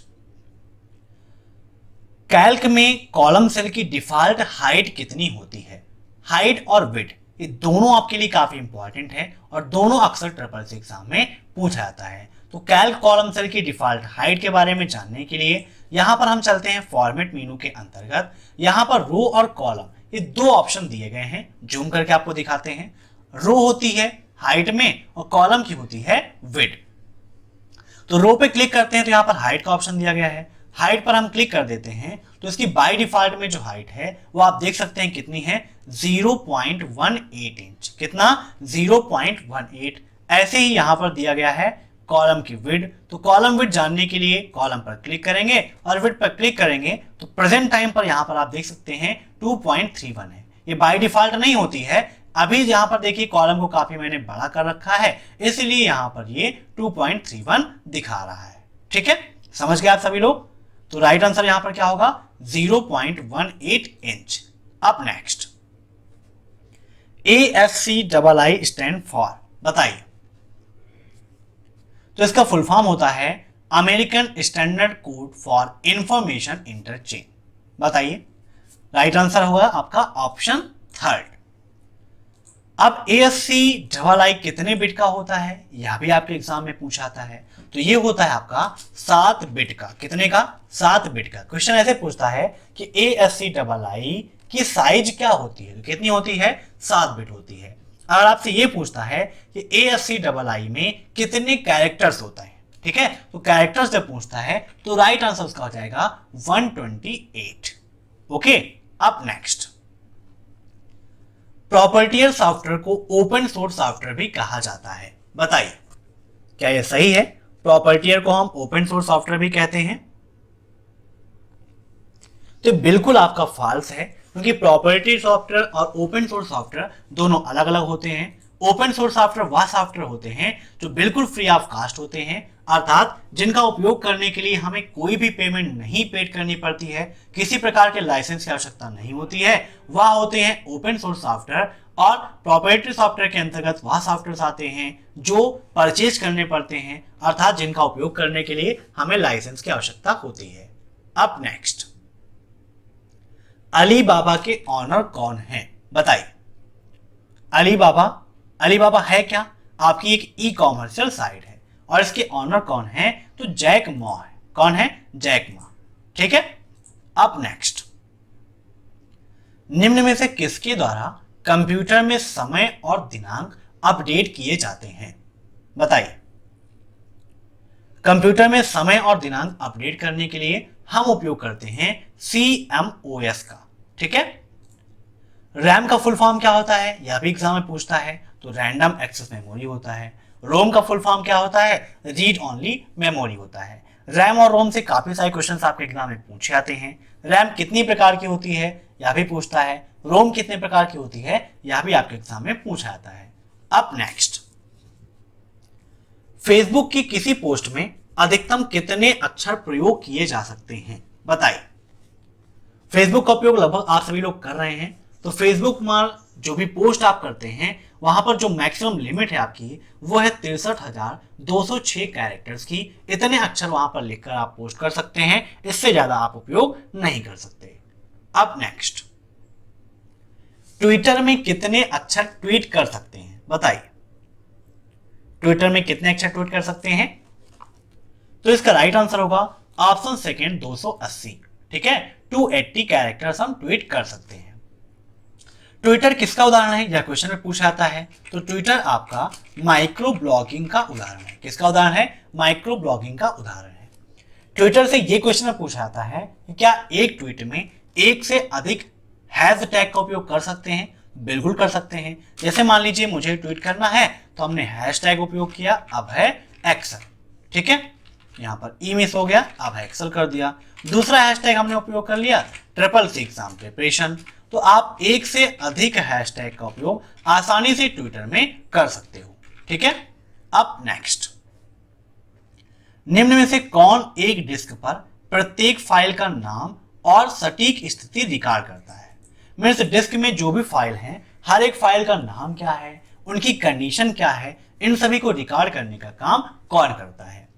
कैल्क में कॉलम सेल की डिफॉल्ट हाइट कितनी होती है? हाइट और विड्थ ये दोनों आपके लिए काफी इंपॉर्टेंट है और दोनों अक्सर ट्रिपल सी एग्जाम में पूछा जाता है। तो कैल्क कॉलम सेल की डिफॉल्ट हाइट के बारे में जानने के लिए यहां पर हम चलते हैं फॉर्मेट मेनू के अंतर्गत। यहां पर रो और कॉलम ये दो ऑप्शन दिए गए हैं, जूम करके आपको दिखाते हैं। रो होती है हाइट में और कॉलम की होती है विड्थ। तो रो पे क्लिक करते हैं तो यहां पर हाइट का ऑप्शन दिया गया है, हाइट पर हम क्लिक कर देते हैं तो इसकी बाय डिफॉल्ट में जो हाइट है वो आप देख सकते हैं कितनी है? 0.18 इंच। कितना? 0.18। ऐसे ही यहां पर दिया गया है कॉलम की विड्थ। तो कॉलम विड्थ जानने के लिए कॉलम पर क्लिक करेंगे और विड्थ पर क्लिक करेंगे तो प्रेजेंट टाइम पर यहां पर आप देख सकते हैं 2.31 है। ये बाय डिफॉल्ट नहीं होती है, अभी यहां पर देखिए कॉलम को काफी मैंने बड़ा कर रखा है, इसलिए यहां पर ये 2.31 दिखा रहा है। ठीक है, समझ गए आप सभी लोग? तो राइट आंसर यहां पर क्या होगा? 0.18 इंच। अब नेक्स्ट, ASCII स्टैंड फॉर बताइए? तो इसका फुल फॉर्म होता है American standard code for information interchange. बताइए, राइट आंसर होगा आपका ऑप्शन थर्ड। अब ASCII कितने बिट का होता है? यह भी आपके एग्जाम में पूछा जाता है। तो ये होता है आपका 7 बिट का। कितने का? 7 बिट का। क्वेश्चन ऐसे पूछता है कि ASCII की साइज क्या होती है? तो कितनी होती है? 7 बिट होती है। अगर आपसे ये पूछता है कि ASCII में कितने कैरेक्टर्स होता है, ठीक है, तो कैरेक्टर्स जब पूछता है तो राइट आंसर उसका हो जाएगा 128। ओके, अब नेक्स्ट, प्रॉपर्टियर सॉफ्टवेयर को ओपन सोर्स सॉफ्टवेयर भी कहा जाता है। बताइए, क्या यह सही है? प्रॉपर्टियर को हम ओपन सोर्स सॉफ्टवेयर भी कहते हैं? तो बिल्कुल आपका फॉल्स है, क्योंकि प्रॉपर्टी सॉफ्टवेयर और ओपन सोर्स सॉफ्टवेयर दोनों अलग अलग होते हैं। ओपन सोर्स सॉफ्टवेयर वह सॉफ्टवेयर होते हैं जो बिल्कुल फ्री ऑफ कॉस्ट होते हैं, अर्थात जिनका उपयोग करने के लिए हमें कोई भी पेमेंट नहीं पेड करनी पड़ती है, किसी प्रकार के लाइसेंस की आवश्यकता नहीं होती है। वह होते हैं ओपन सोर्स सॉफ्टवेयर। और प्रॉपर्टी सॉफ्टवेयर के अंतर्गत वह सॉफ्टवेयर आते हैं जो परचेज करने पड़ते हैं, अर्थात जिनका उपयोग करने के लिए हमें लाइसेंस की आवश्यकता होती है। अब नेक्स्ट, अलीबाबा के ऑनर कौन है? बताइए, अलीबाबा है क्या? आपकी एक ई कॉमर्शियल साइट है और इसके ऑनर कौन है? तो जैक मा है। कौन है? Jack Ma. ठीक है, अब नेक्स्ट, निम्न में से किसके द्वारा कंप्यूटर में समय और दिनांक अपडेट किए जाते हैं? बताइए, कंप्यूटर में समय और दिनांक अपडेट करने के लिए हम उपयोग करते हैं CMOS का। ठीक है, रैम का फुल फॉर्म क्या होता है? यह भी एग्जाम में पूछता है, तो रैंडम एक्सेस मेमोरी होता है। रोम का फुल फॉर्म क्या होता है? रीड ओनली मेमोरी होता है। रैम और रोम से काफी सारे क्वेश्चंस आपके एग्जाम में पूछे जाते हैं। रैम कितनी प्रकार की होती है? यह भी पूछता है। रोम कितने प्रकार की होती है? यह भी आपके एग्जाम में पूछा जाता है। अब नेक्स्ट, फेसबुक की किसी पोस्ट में अधिकतम कितने अक्षर प्रयोग किए जा सकते हैं? बताइए, फेसबुक का उपयोग लगभग आप सभी लोग कर रहे हैं, तो फेसबुक में जो भी पोस्ट आप करते हैं वहां पर जो मैक्सिमम लिमिट है आपकी वो है 63,206 कैरेक्टर्स की। इतने अक्षर वहां पर लिखकर आप पोस्ट कर सकते हैं, इससे ज्यादा आप उपयोग नहीं कर सकते। अब नेक्स्ट, ट्विटर में कितने अक्षर ट्वीट कर सकते हैं, बताइए। ट्विटर में कितने अक्षर ट्वीट कर सकते हैं? तो इसका राइट आंसर होगा ऑप्शन सेकेंड 280। ठीक है, 280 कैरेक्टर्स हम ट्वीट कर सकते हैं। ट्विटर किसका उदाहरण है, यह क्वेश्चन में पूछा जाता है। तो ट्विटर आपका माइक्रो ब्लॉगिंग का उदाहरण है। किसका उदाहरण है? माइक्रो ब्लॉगिंग का उदाहरण है। ट्विटर से यह क्वेश्चन में पूछा जाता है कि क्या एक ट्वीट में एक से अधिक हैशटैग का उपयोग कर सकते हैं? बिल्कुल कर सकते हैं। जैसे मान लीजिए मुझे ट्वीट करना है तो हमने हैशटैग उपयोग किया, अब है एक्सेल। ठीक है, यहां पर ई मिस हो गया, अब है एक्सेल कर दिया। दूसरा हैशटैग हमने उपयोग कर लिया CCC एग्जाम प्रिपरेशन। तो आप एक से अधिक हैशटैग का उपयोग आसानी से ट्विटर में कर सकते हो। ठीक है, अब नेक्स्ट, निम्न में से कौन एक डिस्क पर प्रत्येक फाइल का नाम और सटीक स्थिति रिकॉर्ड करता है? मेरे डिस्क में जो भी फाइल हैं, हर एक फाइल का नाम क्या है, उनकी कंडीशन क्या है, इन सभी को रिकॉर्ड करने का काम कौन करता है?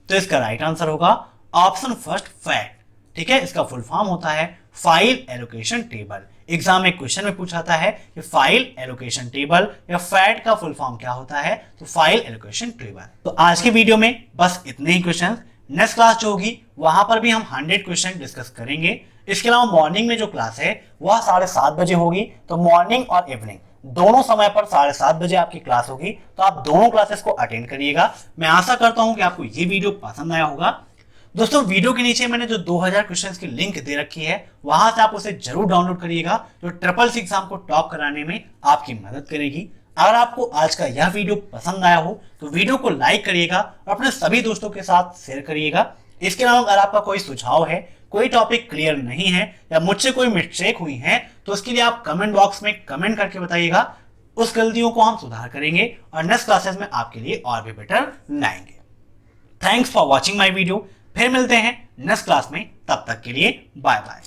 तो इसका राइट आंसर होगा ऑप्शन फर्स्ट, फैट। ठीक है, इसका फुल फॉर्म होता है फाइल एलोकेशन टेबल। एग्जाम में क्वेश्चन में पूछा जाता है कि फाइल एलोकेशन टेबल या फैट का फुल फॉर्म क्या होता है, तो फाइल एलोकेशन टेबल। तो आज के वीडियो में बस इतने ही क्वेश्चन। नेक्स्ट क्लास जो होगी वहां पर भी हम 100 क्वेश्चन डिस्कस करेंगे। इसके अलावा मॉर्निंग में जो क्लास है वह 7:30 बजे होगी। तो मॉर्निंग और इवनिंग दोनों समय पर 7:30 बजे आपकी क्लास होगी, तो आप दोनों क्लासेस को अटेंड करिएगा। मैं आशा करता हूं कि आपको ये वीडियो पसंद आया होगा। दोस्तों, वीडियो के नीचे मैंने जो 2000 क्वेश्चंस की लिंक दे रखी है, वहां से आप उसे जरूर डाउनलोड करिएगा, जो CCC एग्जाम को टॉप कराने में आपकी मदद करेगी। अगर आपको आज का यह वीडियो पसंद आया हो तो वीडियो को लाइक करिएगा और अपने सभी दोस्तों के साथ शेयर करिएगा। इसके अलावा अगर आपका कोई सुझाव है, कोई टॉपिक क्लियर नहीं है या मुझसे कोई मिस्टेक हुई है, तो उसके लिए आप कमेंट बॉक्स में कमेंट करके बताइएगा। उस गलतियों को हम सुधार करेंगे और नेक्स्ट क्लासेस में आपके लिए और भी बेटर लाएंगे। Thanks for watching my video. फिर मिलते हैं नेक्स्ट क्लास में, तब तक के लिए बाय बाय।